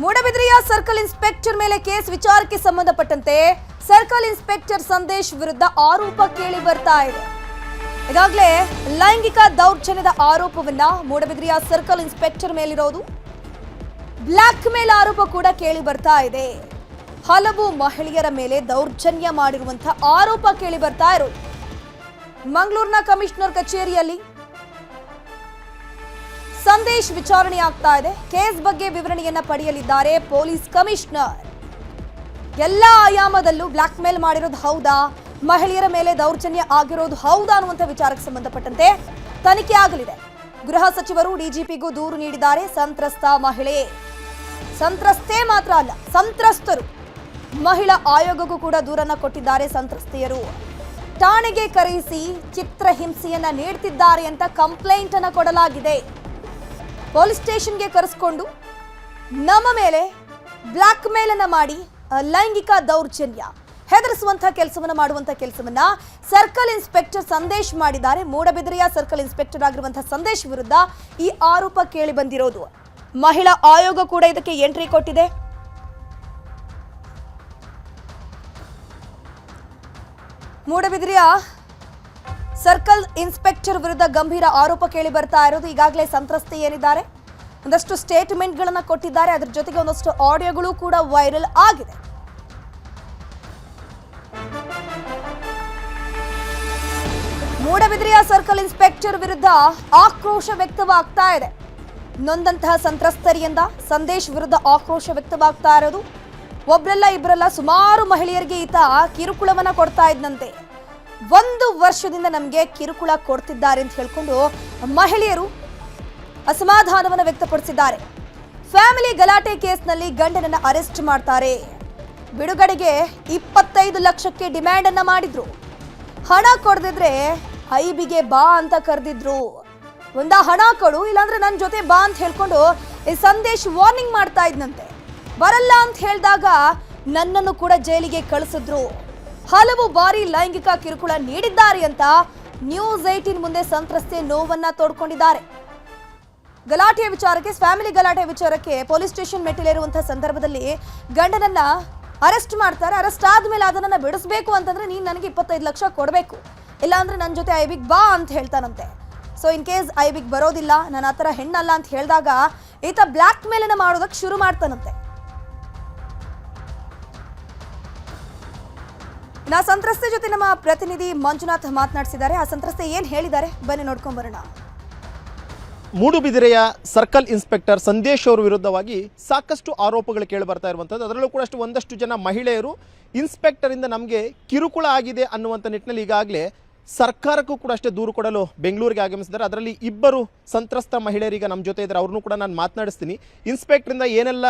ಮೂಡಬಿದ್ರಿಯ circle inspector ಮೇಲೆ case ವಿಚಾರಕ್ಕೆ ಸಂಬಂಧಪಟ್ಟಂತೆ ಸರ್ಕಲ್ ಇನ್ಸ್ಪೆಕ್ಟರ್ ಸಂದೇಶ್ ವಿರುದ್ಧ ಆರೋಪ ಕೇಳಿ ಬರ್ತಾ ಇದೆ. ಈಗಾಗಲೇ ಲೈಂಗಿಕ ದೌರ್ಜನ್ಯದ ಆರೋಪವನ್ನ ಮೂಡಬಿದ್ರಿಯ ಸರ್ಕಲ್ ಇನ್ಸ್ಪೆಕ್ಟರ್ ಮೇಲಿರೋದು. ಬ್ಲಾಕ್ ಮೇಲ್ ಆರೋಪ ಕೂಡ ಕೇಳಿ ಬರ್ತಾ ಇದೆ. ಹಲವು ಮಹಿಳೆಯರ ಮೇಲೆ ದೌರ್ಜನ್ಯ ಮಾಡಿರುವಂತಹ ಆರೋಪ ಕೇಳಿ ಬರ್ತಾ ಇರೋದು. ಮಂಗಳೂರಿನ ಕಮಿಷನರ್ ಕಚೇರಿಯಲ್ಲಿ ಸಂದೇಶ್ ವಿಚಾರಣೆ ಆಗ್ತಾ ಇದೆ. ಕೇಸ್ ಬಗ್ಗೆ ವಿವರಣೆಯನ್ನ ಪಡೆಯಲಿದ್ದಾರೆ ಪೊಲೀಸ್ ಕಮಿಷನರ್. ಎಲ್ಲ ಆಯಾಮದಲ್ಲೂ ಬ್ಲಾಕ್ ಮೇಲ್ ಮಾಡಿರೋದು ಹೌದಾ, ಮಹಿಳೆಯರ ಮೇಲೆ ದೌರ್ಜನ್ಯ ಆಗಿರೋದು ಹೌದಾ ಅನ್ನುವಂಥ ವಿಚಾರಕ್ಕೆ ಸಂಬಂಧಪಟ್ಟಂತೆ ತನಿಖೆ ಆಗಲಿದೆ. ಗೃಹ ಸಚಿವರು ಡಿಜಿಪಿಗೂ ದೂರು ನೀಡಿದ್ದಾರೆ. ಸಂತ್ರಸ್ತ ಮಹಿಳೆ, ಸಂತ್ರಸ್ತೆ ಮಾತ್ರ ಅಲ್ಲ, ಸಂತ್ರಸ್ತರು ಮಹಿಳಾ ಆಯೋಗಕ್ಕೂ ಕೂಡ ದೂರನ್ನ ಕೊಟ್ಟಿದ್ದಾರೆ. ಸಂತ್ರಸ್ತೆಯರು ಠಾಣೆಗೆ ಕರೆಯಿಸಿ ಚಿತ್ರಹಿಂಸೆಯನ್ನ ನೀಡುತ್ತಿದ್ದಾರೆ ಅಂತ ಕಂಪ್ಲೇಂಟ್ ಅನ್ನ ಕೊಡಲಾಗಿದೆ. ಪೊಲೀಸ್ ಸ್ಟೇಷನ್ಗೆ ಕರೆಸಿಕೊಂಡು ನಮ್ಮ ಮೇಲೆ ಬ್ಲಾಕ್ ಮೇಲ್ ಅನ್ನ ಮಾಡಿ ಲೈಂಗಿಕ ದೌರ್ಜನ್ಯ ಹೆದರಿಸುವಂತಹ ಕೆಲಸವನ್ನ ಮಾಡುವಂತಹ ಕೆಲಸವನ್ನ ಸರ್ಕಲ್ ಇನ್ಸ್ಪೆಕ್ಟರ್ ಸಂದೇಶ್ ಮಾಡಿದ್ದಾರೆ. ಮೂಡಬಿದ್ರಿಯ ಸರ್ಕಲ್ ಇನ್ಸ್ಪೆಕ್ಟರ್ ಆಗಿರುವಂತಹ ಸಂದೇಶ್ ವಿರುದ್ಧ ಈ ಆರೋಪ ಕೇಳಿ ಬಂದಿರೋದು. ಮಹಿಳಾ ಆಯೋಗ ಕೂಡ ಇದಕ್ಕೆ ಎಂಟ್ರಿ ಕೊಟ್ಟಿದೆ. ಮೂಡಬಿದ್ರಿಯ ಸರ್ಕಲ್ ಇನ್ಸ್ಪೆಕ್ಟರ್ ವಿರುದ್ಧ ಗಂಭೀರ ಆರೋಪ ಕೇಳಿ ಬರ್ತಾ ಇರೋದು. ಈಗಾಗಲೇ ಸಂತ್ರಸ್ತೆ ಏನಿದ್ದಾರೆ ಒಂದಷ್ಟು ಸ್ಟೇಟ್ಮೆಂಟ್ಗಳನ್ನ ಕೊಟ್ಟಿದ್ದಾರೆ. ಅದರ ಜೊತೆಗೆ ಒಂದಷ್ಟು ಆಡಿಯೋಗಳು ಕೂಡ ವೈರಲ್ ಆಗಿದೆ. ಮೂಡಬಿದ್ರಿಯ ಸರ್ಕಲ್ ಇನ್ಸ್ಪೆಕ್ಟರ್ ವಿರುದ್ಧ ಆಕ್ರೋಶ ವ್ಯಕ್ತವಾಗ್ತಾ ಇದೆ. ನೊಂದಂತಹ ಸಂತ್ರಸ್ತರಿಯಿಂದ ಸಂದೇಶ್ ವಿರುದ್ಧ ಆಕ್ರೋಶ ವ್ಯಕ್ತವಾಗ್ತಾ ಇರೋದು. ಒಬ್ರಲ್ಲ ಇಬ್ರಲ್ಲ ಸುಮಾರು ಮಹಿಳೆಯರಿಗೆ ಈತ ಕಿರುಕುಳವನ್ನ ಕೊಡ್ತಾ ಇದ್ದಂತೆ. 1 ವರ್ಷದಿಂದ ನಮಗೆ ಕಿರುಕುಳ ಕೊಡ್ತಿದ್ದಾರೆ ಅಂತ ಹೇಳ್ಕೊಂಡು ಮಹಿಳೆಯರು ಅಸಮಾಧಾನವನ್ನು ವ್ಯಕ್ತಪಡಿಸಿದ್ದಾರೆ. ಫ್ಯಾಮಿಲಿ ಗಲಾಟೆ ಕೇಸ್ನಲ್ಲಿ ಗಂಡನನ್ನ ಅರೆಸ್ಟ್ ಮಾಡ್ತಾರೆ. ಬಿಡುಗಡೆಗೆ 25 ಲಕ್ಷಕ್ಕೆ ಡಿಮ್ಯಾಂಡ್ ಅನ್ನ ಮಾಡಿದ್ರು. ಹಣ ಕೊಡದಿದ್ರೆ ಐಬಿಗೆ ಬಾ ಅಂತ ಕರೆದಿದ್ರು. ಹಣ ಕೊಡು, ಇಲ್ಲಾಂದ್ರೆ ನನ್ನ ಜೊತೆ ಬಾ ಅಂತ ಹೇಳ್ಕೊಂಡು ಈ ಸಂದೇಶ್ ವಾರ್ನಿಂಗ್ ಮಾಡ್ತಾ ಇದ್ನಂತೆ. ಬರಲ್ಲ ಅಂತ ಹೇಳಿದಾಗ ನನ್ನನ್ನು ಕೂಡ ಜೈಲಿಗೆ ಕಳಿಸಿದ್ರು. ಹಲವು ಬಾರಿ ಲೈಂಗಿಕ ಕಿರುಕುಳ ನೀಡಿದ್ದಾರೆ ಅಂತ ನ್ಯೂಸ್ 18 ಮುಂದೆ ಸಂತ್ರಸ್ತೆ ನೋವನ್ನ ತೋಡ್ಕೊಂಡಿದ್ದಾರೆ. ಗಲಾಟೆಯ ವಿಚಾರಕ್ಕೆ, ಫ್ಯಾಮಿಲಿ ಗಲಾಟೆ ವಿಚಾರಕ್ಕೆ ಪೊಲೀಸ್ ಸ್ಟೇಷನ್ ಮೆಟ್ಟಿಲೇರುವಂತಹ ಸಂದರ್ಭದಲ್ಲಿ ಗಂಡನನ್ನ ಅರೆಸ್ಟ್ ಮಾಡ್ತಾರೆ. ಅರೆಸ್ಟ್ ಆದ್ಮೇಲೆ ಅದನ್ನ ಬಿಡಿಸ್ಬೇಕು ಅಂತಂದ್ರೆ ನೀನು ನನಗೆ 25 ಲಕ್ಷ ಕೊಡಬೇಕು, ಇಲ್ಲಾಂದ್ರೆ ನನ್ನ ಜೊತೆ ಐಬಿಗ್ ಬಾ ಅಂತ ಹೇಳ್ತಾನಂತೆ. ಸೊ ಇನ್ ಕೇಸ್ ಐಬಿಗ್ ಬರೋದಿಲ್ಲ, ನಾನು ಆ ಥರ ಹೆಣ್ಣಲ್ಲ ಅಂತ ಹೇಳಿದಾಗ ಈತ ಬ್ಲ್ಯಾಕ್ ಮೇಲನ್ನ ಮಾಡೋದಕ್ಕೆ ಶುರು ಮಾಡ್ತಾನಂತೆ. ನಾ ಸಂತ್ರಸ್ತೆ ಜೊತೆ ನಮ್ಮ ಪ್ರತಿನಿಧಿ ಮಂಜುನಾಥ್ ಮಾತನಾಡಿಸಿದ್ದಾರೆ. ಆ ಸಂತ್ರಸ್ತೆ ಏನ್ ಹೇಳಿದ್ದಾರೆ ಬನ್ನಿ ನೋಡ್ಕೊಂಡ್ ಬರೋಣ. ಮೂಡುಬಿದಿರೆಯ ಸರ್ಕಲ್ ಇನ್ಸ್ಪೆಕ್ಟರ್ ಸಂದೇಶ್ ಅವರ ವಿರುದ್ಧವಾಗಿ ಸಾಕಷ್ಟು ಆರೋಪಗಳು ಕೇಳಿ ಬರ್ತಾ ಇರುವಂಥದ್ದು. ಅದರಲ್ಲೂ ಕೂಡ ಒಂದಷ್ಟು ಜನ ಮಹಿಳೆಯರು ಇನ್ಸ್ಪೆಕ್ಟರ್ ಇಂದ ನಮಗೆ ಕಿರುಕುಳ ಆಗಿದೆ ಅನ್ನುವಂಥ ನಿಟ್ಟಿನಲ್ಲಿ ಈಗಾಗಲೇ ಸರ್ಕಾರಕ್ಕೂ ಕೂಡ ಅಷ್ಟೇ ದೂರು ಕೊಡಲು ಬೆಂಗಳೂರಿಗೆ ಆಗಮಿಸಿದ್ದಾರೆ. ಅದರಲ್ಲಿ 2 ಸಂತ್ರಸ್ತ ಮಹಿಳೆಯರೀಗ ನಮ್ಮ ಜೊತೆ ಇದ್ದಾರೆ. ಅವ್ರನ್ನೂ ಕೂಡ ನಾನು ಮಾತನಾಡಿಸ್ತೀನಿ. ಇನ್ಸ್ಪೆಕ್ಟರಿಂದ ಏನೆಲ್ಲ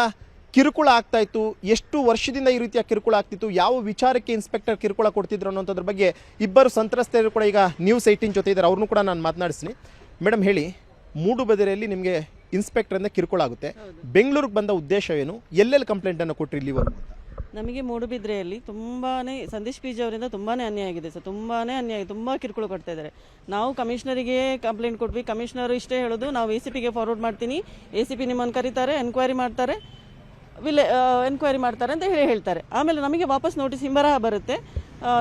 ಕಿರುಕುಳ ಆಗ್ತಾ ಇತ್ತು, ಎಷ್ಟು ವರ್ಷದಿಂದ ಈ ರೀತಿಯ ಕಿರುಕುಳ ಆಗ್ತಿತ್ತು, ಯಾವ ವಿಚಾರಕ್ಕೆ ಇನ್ಸ್ಪೆಕ್ಟರ್ ಕಿರುಕುಳ ಕೊಡ್ತಿದ್ರು ಅನ್ನೋದ್ರ ಬಗ್ಗೆ 2 ಸಂತ್ರಸ್ತೆಯರು ಕೂಡ ಈಗ ನ್ಯೂಸ್ 18 ಜೊತೆ ಇದ್ದಾರೆ. ಅವ್ರನ್ನೂ ಕೂಡ ನಾನು ಮಾತನಾಡಿಸ್ತೀನಿ. ಮೇಡಮ್ ಹೇಳಿ, ಮೂಡುಬಿದಿರೆಯಲ್ಲಿ ನಿಮಗೆ ಇನ್ಸ್ಪೆಕ್ಟರಿಂದ ಕಿರುಕುಳ ಆಗುತ್ತೆ, ಬೆಂಗಳೂರಿಗೆ ಬಂದ ಉದ್ದೇಶ ಏನು, ಎಲ್ಲೆಲ್ಲಿ ಕಂಪ್ಲೇಂಟನ್ನು ಕೊಟ್ಟರು ಇಲ್ಲಿವರೆಗೂ? ನಮಗೆ ಮೂಡುಬಿದ್ರೆಯಲ್ಲಿ ತುಂಬಾ ಸಂದೇಶ್ ಪಿ ಜಿ ಅವರಿಂದ ತುಂಬಾ ಅನ್ಯಾಯ ಆಗಿದೆ ಸರ್. ತುಂಬಾ ಅನ್ಯಾಯ, ತುಂಬ ಕಿರುಕುಳ ಕೊಡ್ತಾ ಇದ್ದಾರೆ. ನಾವು ಕಮಿಷನರಿಗೆ ಕಂಪ್ಲೇಂಟ್ ಕೊಟ್ವಿ. ಕಮಿಷನರ್ ಇಷ್ಟೇ ಹೇಳೋದು, ನಾವು ACPಗೆ ಫಾರ್ವರ್ಡ್ ಮಾಡ್ತೀನಿ, ACP ನಿಮ್ಮನ್ನು ಕರೀತಾರೆ, ಎನ್ಕ್ವೈರಿ ಮಾಡ್ತಾರೆ, ಎನ್ಕ್ವೈರಿ ಮಾಡ್ತಾರೆ ಅಂತ ಹೇಳ್ತಾರೆ. ಆಮೇಲೆ ನಮಗೆ ವಾಪಸ್ ನೋಟಿಸ್ ಹಿಂಬರಹ ಬರುತ್ತೆ,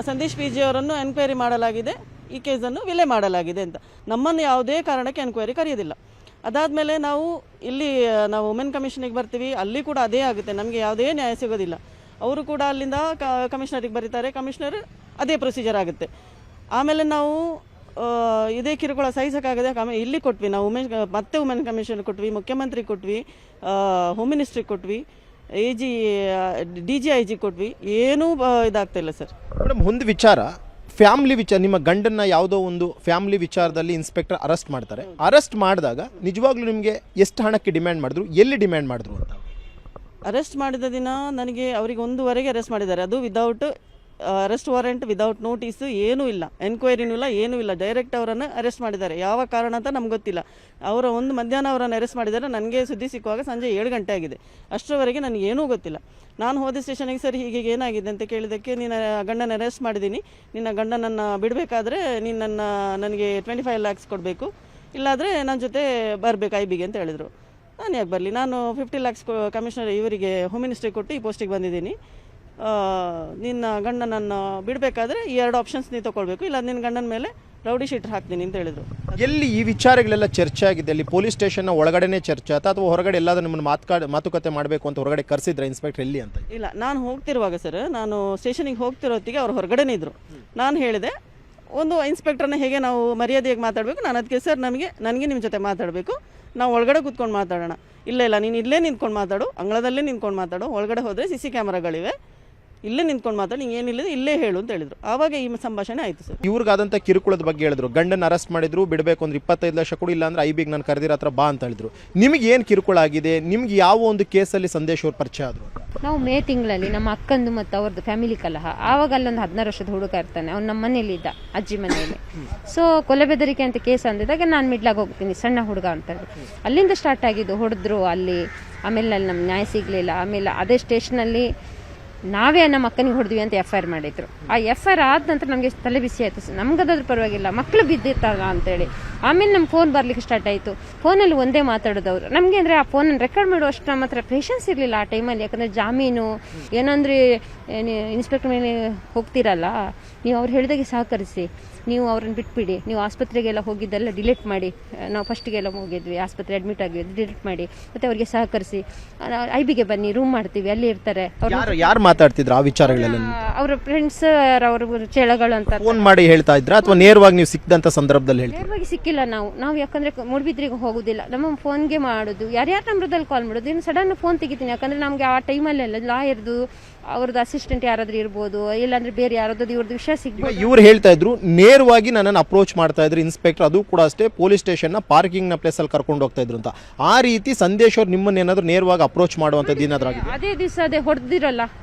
ಸಂದೇಶ್ ಪಿ ಜಿ ಅವರನ್ನು ಎನ್ಕ್ವೈರಿ ಮಾಡಲಾಗಿದೆ, ಈ ಕೇಸನ್ನು ವಿಲೆ ಮಾಡಲಾಗಿದೆ ಅಂತ. ನಮ್ಮನ್ನು ಯಾವುದೇ ಕಾರಣಕ್ಕೆ ಎನ್ಕ್ವೈರಿ ಕರೆಯೋದಿಲ್ಲ. ಅದಾದಮೇಲೆ ನಾವು ವುಮೆನ್ ಕಮಿಷನಿಗೆ ಬರ್ತೀವಿ, ಅಲ್ಲಿ ಕೂಡ ಅದೇ ಆಗುತ್ತೆ, ನಮಗೆ ಯಾವುದೇ ನ್ಯಾಯ ಸಿಗೋದಿಲ್ಲ. ಅವರು ಕೂಡ ಅಲ್ಲಿಂದ ಕಮಿಷನರಿಗೆ ಬರೀತಾರೆ, ಕಮಿಷನರ್ ಅದೇ ಪ್ರೊಸೀಜರ್ ಆಗುತ್ತೆ. ಆಮೇಲೆ ನಾವು ಇದೇ ಕಿರುಕುಳ ಸಹಿಸೋಕ್ಕಾಗದೆ ಇಲ್ಲಿ ಕೊಟ್ವಿ, ನಾವು ಮತ್ತೆ ವುಮೆನ್ ಕಮಿಷನ್ ಕೊಟ್ವಿ, ಮುಖ್ಯಮಂತ್ರಿ ಕೊಟ್ವಿ, ಹೋಮ್ ಮಿನಿಸ್ಟ್ರಿಗೆ ಕೊಟ್ವಿ, DGIG ಕೊಟ್ವಿ, ಏನೂ ಇದಾಗ್ತಾ ಇಲ್ಲ ಸರ್. ಮೇಡಮ್, ಒಂದು ವಿಚಾರ, ಫ್ಯಾಮಿಲಿ ವಿಚಾರ, ನಿಮ್ಮ ಗಂಡನ್ನ ಯಾವುದೋ ಒಂದು ಫ್ಯಾಮಿಲಿ ವಿಚಾರದಲ್ಲಿ ಇನ್ಸ್ಪೆಕ್ಟರ್ ಅರೆಸ್ಟ್ ಮಾಡ್ತಾರೆ. ಅರೆಸ್ಟ್ ಮಾಡಿದಾಗ ನಿಜವಾಗ್ಲೂ ನಿಮಗೆ ಎಷ್ಟು ಹಣಕ್ಕೆ ಡಿಮ್ಯಾಂಡ್ ಮಾಡಿದ್ರು, ಎಲ್ಲಿ ಡಿಮ್ಯಾಂಡ್ ಮಾಡಿದ್ರು ಅಂತ? ಅರೆಸ್ಟ್ ಮಾಡಿದ ದಿನ ನನಗೆ ಅವರಿಗೆ 1:15 ಅರೆಸ್ಟ್ ಮಾಡಿದ್ದಾರೆ. ಅದು without arrest warrant, without notice, ಏನೂ ಇಲ್ಲ, ಎನ್ಕ್ವೈರಿನೂ ಇಲ್ಲ, ಏನೂ ಇಲ್ಲ. ಡೈರೆಕ್ಟ್ ಅವರನ್ನು ಅರೆಸ್ಟ್ ಮಾಡಿದ್ದಾರೆ. ಯಾವ ಕಾರಣ ಅಂತ ನಮ್ಗೆ ಗೊತ್ತಿಲ್ಲ. ಮಧ್ಯಾಹ್ನ ಅವರನ್ನು ಅರೆಸ್ಟ್ ಮಾಡಿದ್ದಾರೆ. ನನಗೆ ಸುದ್ದಿ ಸಿಕ್ಕುವಾಗ ಸಂಜೆ 7 ಗಂಟೆ ಆಗಿದೆ. ಅಷ್ಟರವರೆಗೆ ನನಗೇನೂ ಗೊತ್ತಿಲ್ಲ. ನಾನು ಹೋದ ಸ್ಟೇಷನಿಗೆ ಸರಿ ಹೀಗೆ ಏನಾಗಿದೆ ಅಂತ ಕೇಳಿದ್ದಕ್ಕೆ, ನಿನ್ನ ಗಂಡನ ಅರೆಸ್ಟ್ ಮಾಡಿದ್ದೀನಿ, ನಿನ್ನ ಗಂಡನನ್ನು ಬಿಡಬೇಕಾದ್ರೆ ನನಗೆ 25 lakhs ಕೊಡಬೇಕು, ಇಲ್ಲಾದರೆ ನನ್ನ ಜೊತೆ ಬರಬೇಕು ಐಬಿಗೆ ಅಂತ ಹೇಳಿದರು. ನಾನು ಯಾಕೆ ಬರಲಿ, ನಾನು 50 lakhs ಕಮಿಷನರ್ ಇವರಿಗೆ ಹೋಮ್ ಮಿನಿಸ್ಟ್ರಿಗೆ ಕೊಟ್ಟು ಈ ಪೋಸ್ಟಿಗೆ ಬಂದಿದ್ದೀನಿ. ನಿನ್ನ ಗಂಡನನ್ನು ಬಿಡಬೇಕಾದ್ರೆ ಈ 2 ಆಪ್ಷನ್ಸ್ ನೀವು ತೊಗೊಳ್ಬೇಕು, ಇಲ್ಲ ನಿನ್ನ ಗಂಡನ ಮೇಲೆ ರೌಡಿ ಶೀಟರ್ ಹಾಕ್ತೀನಿ ಅಂತ ಹೇಳಿದರು. ಎಲ್ಲಿ ಈ ವಿಚಾರಗಳೆಲ್ಲ ಚರ್ಚೆ ಆಗಿದೆ? ಅಲ್ಲಿ ಪೊಲೀಸ್ ಸ್ಟೇಷನ್ನ ಒಳಗಡೆನೇ ಚರ್ಚೆ ಆಯ್ತಾ ಅಥವಾ ಹೊರಗಡೆ ಎಲ್ಲಾದ್ರೂ ನಿಮ್ಮನ್ನು ಮಾತುಕತೆ ಮಾಡಬೇಕು ಅಂತ ಹೊರಗಡೆ ಕರೆಸಿದ್ರೆ ಇನ್ಸ್ಪೆಕ್ಟರ್ ಎಲ್ಲಿ ಅಂತ? ಇಲ್ಲ, ನಾನು ಹೋಗ್ತಿರುವಾಗ ಸರ್, ನಾನು ಸ್ಟೇಷನಿಗೆ ಹೋಗ್ತಿರೋ ಹೊತ್ತಿಗೆ ಅವ್ರು ಹೊರಗಡೆನೇ ಇದ್ದರು. ನಾನು ಹೇಳಿದೆ, ಒಂದು ಇನ್ಸ್ಪೆಕ್ಟರ್ನ ಹೇಗೆ ನಾವು ಮರ್ಯಾದೆಯಾಗಿ ಮಾತಾಡಬೇಕು, ನಾನು ಅದಕ್ಕೆ ಸರ್ ನನಗೆ ನಿಮ್ಮ ಜೊತೆ ಮಾತಾಡಬೇಕು, ನಾವು ಒಳಗಡೆ ಕೂತ್ಕೊಂಡು ಮಾತಾಡೋಣ. ಇಲ್ಲ ನೀನು ಇಲ್ಲೇ ನಿಂತ್ಕೊಂಡು ಮಾತಾಡು, ಅಂಗಳದಲ್ಲೇ ನಿಂತ್ಕೊಂಡು ಮಾತಾಡು, ಒಳಗಡೆ ಹೋದರೆ CC ಕ್ಯಾಮರಾಗಳಿವೆ, ಇಲ್ಲೇ ನಿಂತ್ಕೊಂಡು ಮಾತಾಡಿ, ನಿಂಗೆ ಏನಿಲ್ಲ ಇಲ್ಲೇ ಹೇಳು ಅಂತ ಹೇಳಿದ್ರು. ಆವಾಗ ಈ ಸಂಭಾಷಣೆ ಆಯಿತು ಸರ್. ಇವ್ರಿಗಾದಂಥ ಕಿರುಕುಳದ ಬಗ್ಗೆ ಹೇಳಿದ್ರು, ಗಂಡನ ಅರೆಸ್ಟ್ ಮಾಡಿದ್ರು, ಬಿಡಬೇಕು ಅಂದ್ರೆ 25 ಲಕ್ಷ ಕೊಡಿ, ಇಲ್ಲ ಅಂದ್ರೆ IBಗೆ ನಾನು ಕರೆದಿರೋ ಹತ್ರ ಬಾ ಅಂತ ಹೇಳಿದ್ರು. ನಿಮ್ಗೆ ಏನು ಕಿರುಕುಳ ಆಗಿದೆ? ನಿಮ್ಗೆ ಯಾವ ಒಂದು ಕೇಸಲ್ಲಿ ಸಂದೇಶ್ ಅವ್ರು ಪರಿಚಯ ಆದರು? ನಾವು ಮೇ ತಿಂಗಳಲ್ಲಿ ನಮ್ಮ ಅಕ್ಕಂದು ಮತ್ತು ಅವ್ರದ್ದು ಫ್ಯಾಮಿಲಿ ಕಲಹ, ಆವಾಗ ಅಲ್ಲೊಂದು 16 ವರ್ಷದ ಹುಡುಗ ಇರ್ತಾನೆ, ಅವ್ನು ನಮ್ಮ ಮನೇಲಿದ್ದ, ಅಜ್ಜಿ ಮನೆಯಲ್ಲಿ. ಸೊ ಕೊಲೆ ಬೆದರಿಕೆ ಅಂತ ಕೇಸ್ ಅಂದಿದಾಗ ನಾನು ಮಿಡ್ಲಾಗಿ ಹೋಗ್ತೀನಿ, ಸಣ್ಣ ಹುಡುಗ ಅಂತ ಹೇಳಿ. ಅಲ್ಲಿಂದ ಸ್ಟಾರ್ಟ್ ಆಗಿದ್ದು, ಹೊಡೆದ್ರು ಅಲ್ಲಿ. ಆಮೇಲೆ ಅಲ್ಲಿ ನಮ್ಮ ನ್ಯಾಯ ಸಿಗಲಿಲ್ಲ. ಆಮೇಲೆ ಅದೇ ಸ್ಟೇಷನಲ್ಲಿ ನಾವೇ ನಮ್ಮ ಅಕ್ಕನಿಗೆ ಹೊಡೆದ್ವಿ ಅಂತ FIR ಮಾಡಿದ್ರು. ಆ FIR ಆದ ನಂತರ ನಮಗೆ ತಲೆ ಬಿಸಿ ಆಯಿತು. ನಮ್ಗದಾದ್ರೂ ಪರವಾಗಿಲ್ಲ, ಮಕ್ಕಳು ಬಿದ್ದಿರ್ತಾರ ಅಂತೇಳಿ. ಆಮೇಲೆ ನಮ್ಮ ಫೋನ್ ಬರ್ಲಿಕ್ಕೆ ಸ್ಟಾರ್ಟ್ ಆಯಿತು. ಫೋನಲ್ಲಿ ಒಂದೇ ಮಾತಾಡೋದವ್ರು ನಮಗೆ. ಅಂದರೆ ಆ ಫೋನನ್ನು ರೆಕಾರ್ಡ್ ಮಾಡುವಷ್ಟು ನಮ್ಮ ಹತ್ರ ಪೇಷನ್ಸ್ ಇರಲಿಲ್ಲ ಆ ಟೈಮಲ್ಲಿ. ಯಾಕಂದರೆ ಜಾಮೀನು ಏನಂದರೆ ಇನ್ಸ್ಪೆಕ್ಟರ್ ಮೇಲೆ ಹೋಗ್ತಿರಲ್ಲ, ನೀವು ಅವ್ರು ಹೇಳಿದಾಗೆ ಸಹಕರಿಸಿ, ನೀವು ಅವ್ರನ್ನ ಬಿಟ್ಬಿಡಿ, ನೀವು ಆಸ್ಪತ್ರೆಗೆಲ್ಲ ಹೋಗಿದ್ದೆಲ್ಲ ಡಿಲೀಟ್ ಮಾಡಿ. ನಾವು ಫಸ್ಟಿಗೆಲ್ಲ ಹೋಗಿದ್ವಿ, ಆಸ್ಪತ್ರೆ ಅಡ್ಮಿಟ್ ಆಗಿದ್ವಿ, ಡಿಲೀಟ್ ಮಾಡಿ, ಮತ್ತು ಅವ್ರಿಗೆ ಸಹಕರಿಸಿ, IBಗೆ ಬನ್ನಿ, ರೂಮ್ ಮಾಡ್ತೀವಿ, ಅಲ್ಲಿ ಇರ್ತಾರೆ. ಯಾರು ಮಾತಾಡ್ತಿದ್ರು ಆ ವಿಚಾರಗಳೆಲ್ಲ? ಅವರ ಫ್ರೆಂಡ್ಸ್, ಅವ್ರ ಚೇಳಗಳು ಅಂತ ಫೋನ್ ಮಾಡಿ ಹೇಳ್ತಾ ಇದ್ರ ಅಥವಾ ನೇರವಾಗಿ ನೀವು ಸಿಕ್ಕದಂತ ಸಂದರ್ಭದಲ್ಲಿ ಹೇಳ್ತೀರಾ? ನೇರವಾಗಿ ಸಿಕ್ಕಿಲ್ಲ ನಾವು ಯಾಕಂದ್ರೆ ಮೂಡ್ಬಿದ್ರಿಗೆ ಹೋಗುದಿಲ್ಲ, ನಮ್ಮ ಫೋನ್ಗೆ ಮಾಡೋದು, ಯಾರ್ಯಾರು ನಂಬರದಲ್ಲಿ ಕಾಲ್ ಮಾಡೋದು. ಇನ್ನು ಸಡನ್ ಫೋನ್ ತೆಗಿತೀನಿ, ಯಾಕಂದ್ರೆ ನಮ್ಗೆ ಆ ಟೈಮಲ್ಲೆಲ್ಲ ಲಾಯರ್ದು ಅವ್ರದ್ದು ಅಸಿಸ್ಟೆಂಟ್ ಯಾರಾದ್ರೂ ಇರ್ಬೋದು, ಇಲ್ಲಾಂದ್ರೆ ಬೇರೆ ಯಾರಾದ್ರೂ ಇವ್ರದ್ದು ವಿಷಯ ಸಿಗ್ಬೋದು. ಇವ್ರು ಹೇಳ್ತಾ ಇದ್ರು ನೇರವಾಗಿ ನನ್ನನ್ನು ಅಪ್ರೋಚ್ ಮಾಡ್ತಾ ಇದ್ರು ಇನ್ಸ್ಪೆಕ್ಟರ್, ಅದು ಕೂಡ ಅಷ್ಟೇ ಪೊಲೀಸ್ ಸ್ಟೇಷನ್ ನ ಪಾರ್ಕಿಂಗ್ ನ ಪ್ಲೇಸ್ ಅಲ್ಲಿ ಕರ್ಕೊಂಡು ಹೋಗ್ತಾ ಇದ್ರು ಅಂತ. ಆ ರೀತಿ ಸಂದೇಶ್ ಅವ್ರು ನಿಮ್ಮನ್ನ ಏನಾದ್ರು ನೇರವಾಗಿ ಅಪ್ರೋಚ್ ಮಾಡುವಂತದ್ದು ಏನಾದ್ರು ಆಗಿದೆ? ಅದೇ ದಿವಸ ಅದೇ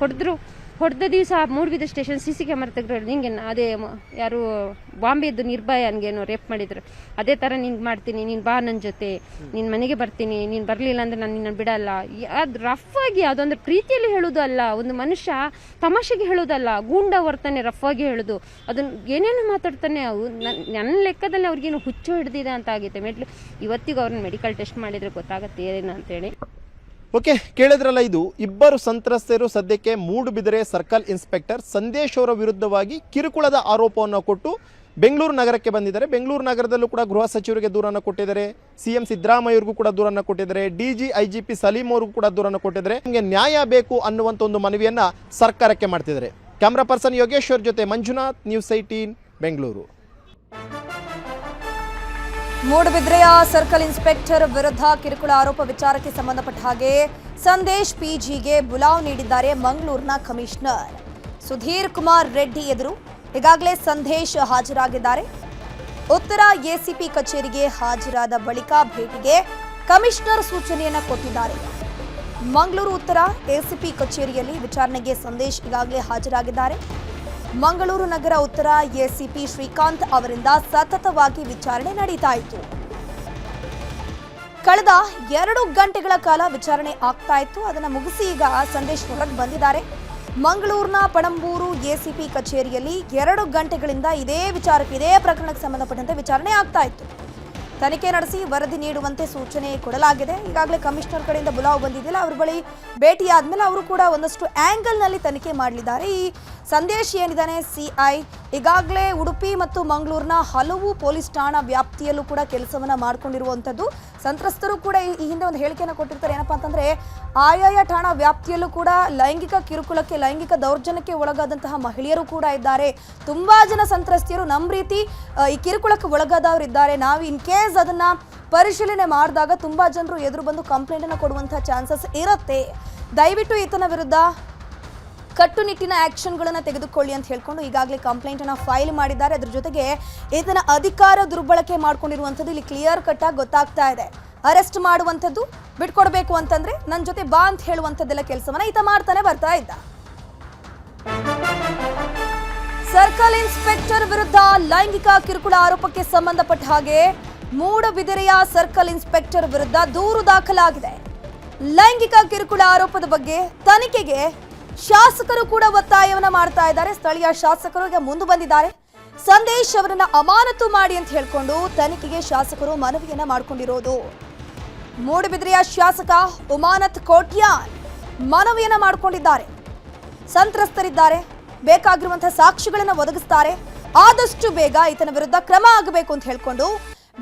ಹೊಡೆದ ದಿವಸ ಮೂಡ್ಬಿದ್ದ ಸ್ಟೇಷನ್ CC ಕ್ಯಾಮರಾ ತೆಗೆದು ನಿಂಗೆ ಅದೇ ಯಾರು ಬಾಂಬೆದ್ದು ನಿರ್ಭಯನ್ಗೇನೋ ರೇಪ್ ಮಾಡಿದ್ರು, ಅದೇ ಥರ ನಿನ್ಗೆ ಮಾಡ್ತೀನಿ, ನೀನು ಬಾ ನನ್ನ ಜೊತೆ, ನಿನ್ನ ಮನೆಗೆ ಬರ್ತೀನಿ, ನೀನು ಬರಲಿಲ್ಲ ಅಂದ್ರೆ ನಾನು ನಿನ್ನ ಬಿಡಲ್ಲ. ಅದು ರಫ್ ಆಗಿ, ಅದೊಂದು ಪ್ರೀತಿಯಲ್ಲಿ ಹೇಳೋದು ಅಲ್ಲ, ಒಂದು ಮನುಷ್ಯ ತಮಾಷೆಗೆ ಹೇಳೋದಲ್ಲ, ಗೂಂಡ ವರ್ತನೆ ರಫ್ ಆಗಿ ಹೇಳೋದು. ಅದನ್ನು ಏನೇನು ಮಾತಾಡ್ತಾನೆ. ಅವು ನನ್ನ ಲೆಕ್ಕದಲ್ಲಿ ಅವ್ರಿಗೇನು ಹುಚ್ಚು ಹಿಡ್ದಿದೆ ಅಂತ ಆಗೈತೆ. ಇವತ್ತಿಗೂ ಅವ್ರನ್ನ ಮೆಡಿಕಲ್ ಟೆಸ್ಟ್ ಮಾಡಿದರೆ ಗೊತ್ತಾಗತ್ತೆ ಏನು ಅಂತೇಳಿ. ಓಕೆ, ಕೇಳಿದ್ರಲ್ಲ, ಇದು ಇಬ್ಬರು ಸಂತ್ರಸ್ತರು ಸದ್ಯಕ್ಕೆ ಮೂಡುಬಿದಿರೆ ಸರ್ಕಲ್ ಇನ್ಸ್ಪೆಕ್ಟರ್ ಸಂದೇಶ್ ಅವರ ವಿರುದ್ಧವಾಗಿ ಕಿರುಕುಳದ ಆರೋಪವನ್ನು ಕೊಟ್ಟು ಬೆಂಗಳೂರು ನಗರಕ್ಕೆ ಬಂದಿದ್ದಾರೆ. ಬೆಂಗಳೂರು ನಗರದಲ್ಲೂ ಕೂಡ ಗೃಹ ಸಚಿವರಿಗೆ ದೂರನ್ನು ಕೊಟ್ಟಿದ್ದಾರೆ, CM ಸಿದ್ದರಾಮಯ್ಯವ್ರಿಗೂ ಕೂಡ ದೂರನ್ನು ಕೊಟ್ಟಿದ್ದಾರೆ, DG IGP ಸಲೀಂ ಅವ್ರಿಗೂ ಕೂಡ ದೂರನ್ನು ಕೊಟ್ಟಿದ್ದಾರೆ. ನಿಮಗೆ ನ್ಯಾಯ ಬೇಕು ಅನ್ನುವಂಥ ಒಂದು ಮನವಿಯನ್ನ ಸರ್ಕಾರಕ್ಕೆ ಮಾಡ್ತಿದ್ದಾರೆ. ಕ್ಯಾಮ್ರಾ ಪರ್ಸನ್ ಯೋಗೇಶ್ವರ್ ಜೊತೆ ಮಂಜುನಾಥ್, News 18 ಬೆಂಗಳೂರು. ಮೂಡುಬಿದ್ರೆಯ ಸರ್ಕಲ್ ಇನ್ಸ್ಪೆಕ್ಟರ್ ವಿರುದ್ಧ ಕಿರುಕುಳ ಆರೋಪ ವಿಚಾರಕ್ಕೆ ಸಂಬಂಧಪಟ್ಟ ಹಾಗೆ ಸಂದೇಶ್ PGಗೆ ಬುಲಾವ್ ನೀಡಿದ್ದಾರೆ ಮಂಗಳೂರಿನ ಕಮಿಷನರ್ ಸುಧೀರ್ ಕುಮಾರ್ ರೆಡ್ಡಿ ಎದುರು. ಈಗಾಗಲೇ ಸಂದೇಶ್ ಹಾಜರಾಗಿದ್ದಾರೆ. ಉತ್ತರ ACP ಕಚೇರಿಗೆ ಹಾಜರಾದ ಬಳಿಕ ಭೇಟಿಗೆ ಕಮಿಷನರ್ ಸೂಚನೆಯನ್ನ ಕೊಟ್ಟಿದ್ದಾರೆ. ಮಂಗಳೂರು ಉತ್ತರ ACP ಕಚೇರಿಯಲ್ಲಿ ವಿಚಾರಣೆಗೆ ಸಂದೇಶ್ ಈಗಾಗಲೇ ಹಾಜರಾಗಿದ್ದಾರೆ. ಮಂಗಳೂರು ನಗರ ಉತ್ತರ ACP ಶ್ರೀಕಾಂತ್ ಅವರಿಂದ ಸತತವಾಗಿ ವಿಚಾರಣೆ ನಡೀತಾ ಇತ್ತು. ಕಳೆದ 2 ಗಂಟೆಗಳ ಕಾಲ ವಿಚಾರಣೆ ಆಗ್ತಾ ಇತ್ತು. ಅದನ್ನು ಮುಗಿಸಿ ಈಗ ಸಂದೇಶ್ ಹೊರಗೆ ಬಂದಿದ್ದಾರೆ. ಮಂಗಳೂರಿನ ಪಣಂಬೂರು ACP ಕಚೇರಿಯಲ್ಲಿ 2 ಗಂಟೆಗಳಿಂದ ಇದೇ ವಿಚಾರಕ್ಕೆ, ಇದೇ ಪ್ರಕರಣಕ್ಕೆ ಸಂಬಂಧಪಟ್ಟಂತೆ ವಿಚಾರಣೆ ಆಗ್ತಾ ಇತ್ತು. ತನಿಖೆ ನಡೆಸಿ ವರದಿ ನೀಡುವಂತೆ ಸೂಚನೆ ಕೊಡಲಾಗಿದೆ. ಈಗಾಗಲೇ ಕಮಿಷನರ್ ಕಡೆಯಿಂದ ಬುಲಾವ್ ಬಂದಿದ್ದಿಲ್ಲ, ಅವ್ರ ಬಳಿ ಭೇಟಿ ಆದ್ಮೇಲೆ ಅವರು ಕೂಡ ಒಂದಷ್ಟು ಆಂಗಲ್ನಲ್ಲಿ ತನಿಖೆ ಮಾಡಲಿದ್ದಾರೆ. ಈ ಸಂದೇಶ್ ಏನಿದ್ದಾನೆ CI ಈಗಾಗಲೇ ಉಡುಪಿ ಮತ್ತು ಮಂಗಳೂರಿನ ಹಲವು ಪೊಲೀಸ್ ಠಾಣಾ ವ್ಯಾಪ್ತಿಯಲ್ಲೂ ಕೂಡ ಕೆಲಸವನ್ನ ಮಾಡ್ಕೊಂಡಿರುವಂಥದ್ದು. ಸಂತ್ರಸ್ತರು ಕೂಡ ಈ ಹಿಂದೆ ಒಂದು ಹೇಳಿಕೆಯನ್ನು ಕೊಟ್ಟಿರ್ತಾರೆ, ಏನಪ್ಪಾ ಅಂತಂದ್ರೆ ಆಯಾಯ ಠಾಣಾ ವ್ಯಾಪ್ತಿಯಲ್ಲೂ ಕೂಡ ಲೈಂಗಿಕ ಕಿರುಕುಳಕ್ಕೆ, ಲೈಂಗಿಕ ದೌರ್ಜನ್ಯಕ್ಕೆ ಒಳಗಾದಂತಹ ಮಹಿಳೆಯರು ಕೂಡ ಇದ್ದಾರೆ. ತುಂಬಾ ಜನ ಸಂತ್ರಸ್ತಿಯರು ನಮ್ಮ ರೀತಿ ಈ ಕಿರುಕುಳಕ್ಕೆ ಒಳಗಾದವರು ಇದ್ದಾರೆ. ನಾವು ಇನ್ ಕೇಸ್ ಅದನ್ನ ಪರಿಶೀಲನೆ ಮಾಡಿದಾಗ ತುಂಬಾ ಜನರು ಎದುರು ಬಂದು ಕಂಪ್ಲೇಂಟ್ ಅನ್ನು ಕೊಡುವಂತಹ ಚಾನ್ಸಸ್ ಇರುತ್ತೆ. ದಯವಿಟ್ಟು ಈತನ ವಿರುದ್ಧ ಕಟ್ಟುನಿಟ್ಟಿನ ಆಕ್ಷನ್ಗಳನ್ನು ತೆಗೆದುಕೊಳ್ಳಿ ಅಂತ ಹೇಳ್ಕೊಂಡು ಈಗಾಗಲೇ ಕಂಪ್ಲೇಂಟ್ ಅನ್ನು ಫೈಲ್ ಮಾಡಿದ್ದಾರೆ. ಅದ್ರ ಜೊತೆಗೆ ಈತನ ಅಧಿಕಾರ ದುರ್ಬಳಕೆ ಮಾಡ್ಕೊಂಡಿರುವಂಥದ್ದು ಇಲ್ಲಿ ಕ್ಲಿಯರ್ ಕಟ್ ಆಗಿ ಗೊತ್ತಾಗ್ತಾ ಇದೆ. ಅರೆಸ್ಟ್ ಮಾಡುವಂಥದ್ದು, ಬಿಟ್ಕೊಡ್ಬೇಕು ಅಂತಂದ್ರೆ ನನ್ನ ಜೊತೆ ಬಾ ಅಂತ ಹೇಳುವಂಥದ್ದೆಲ್ಲ ಕೆಲಸವನ್ನ ಈತ ಮಾಡ್ತಾನೆ ಬರ್ತಾ ಇದ್ದ. ಸರ್ಕಲ್ ಇನ್ಸ್ಪೆಕ್ಟರ್ ವಿರುದ್ಧ ಲೈಂಗಿಕ ಕಿರುಕುಳ ಆರೋಪಕ್ಕೆ ಸಂಬಂಧಪಟ್ಟ ಹಾಗೆ ಮೂಡುಬಿದಿರೆಯ ಸರ್ಕಲ್ ಇನ್ಸ್ಪೆಕ್ಟರ್ ವಿರುದ್ಧ ದೂರು ದಾಖಲಾಗಿದೆ. ಲೈಂಗಿಕ ಕಿರುಕುಳ ಆರೋಪದ ಬಗ್ಗೆ ತನಿಖೆಗೆ ಶಾಸಕರು ಕೂಡ ಒತ್ತಾಯವನ್ನ ಮಾಡ್ತಾ ಇದ್ದಾರೆ. ಸ್ಥಳೀಯ ಶಾಸಕರು ಈಗ ಮುಂದೆ ಬಂದಿದ್ದಾರೆ. ಸಂದೇಶ್ ಅವರನ್ನ ಅಮಾನತು ಮಾಡಿ ಅಂತ ಹೇಳ್ಕೊಂಡು ತನಿಖೆಗೆ ಶಾಸಕರು ಮನವಿಯನ್ನ ಮಾಡಿಕೊಂಡಿರೋದು. ಮೂಡುಬಿದಿರೆಯ ಶಾಸಕ ಉಮಾನತ್ ಕೋಟ್ಯಾನ್ ಮನವಿಯನ್ನ ಮಾಡಿಕೊಂಡಿದ್ದಾರೆ. ಸಂತ್ರಸ್ತರಿದ್ದಾರೆ, ಬೇಕಾಗಿರುವಂತಹ ಸಾಕ್ಷಿಗಳನ್ನು ಒದಗಿಸ್ತಾರೆ, ಆದಷ್ಟು ಬೇಗ ಈತನ ವಿರುದ್ಧ ಕ್ರಮ ಆಗಬೇಕು ಅಂತ ಹೇಳಿಕೊಂಡು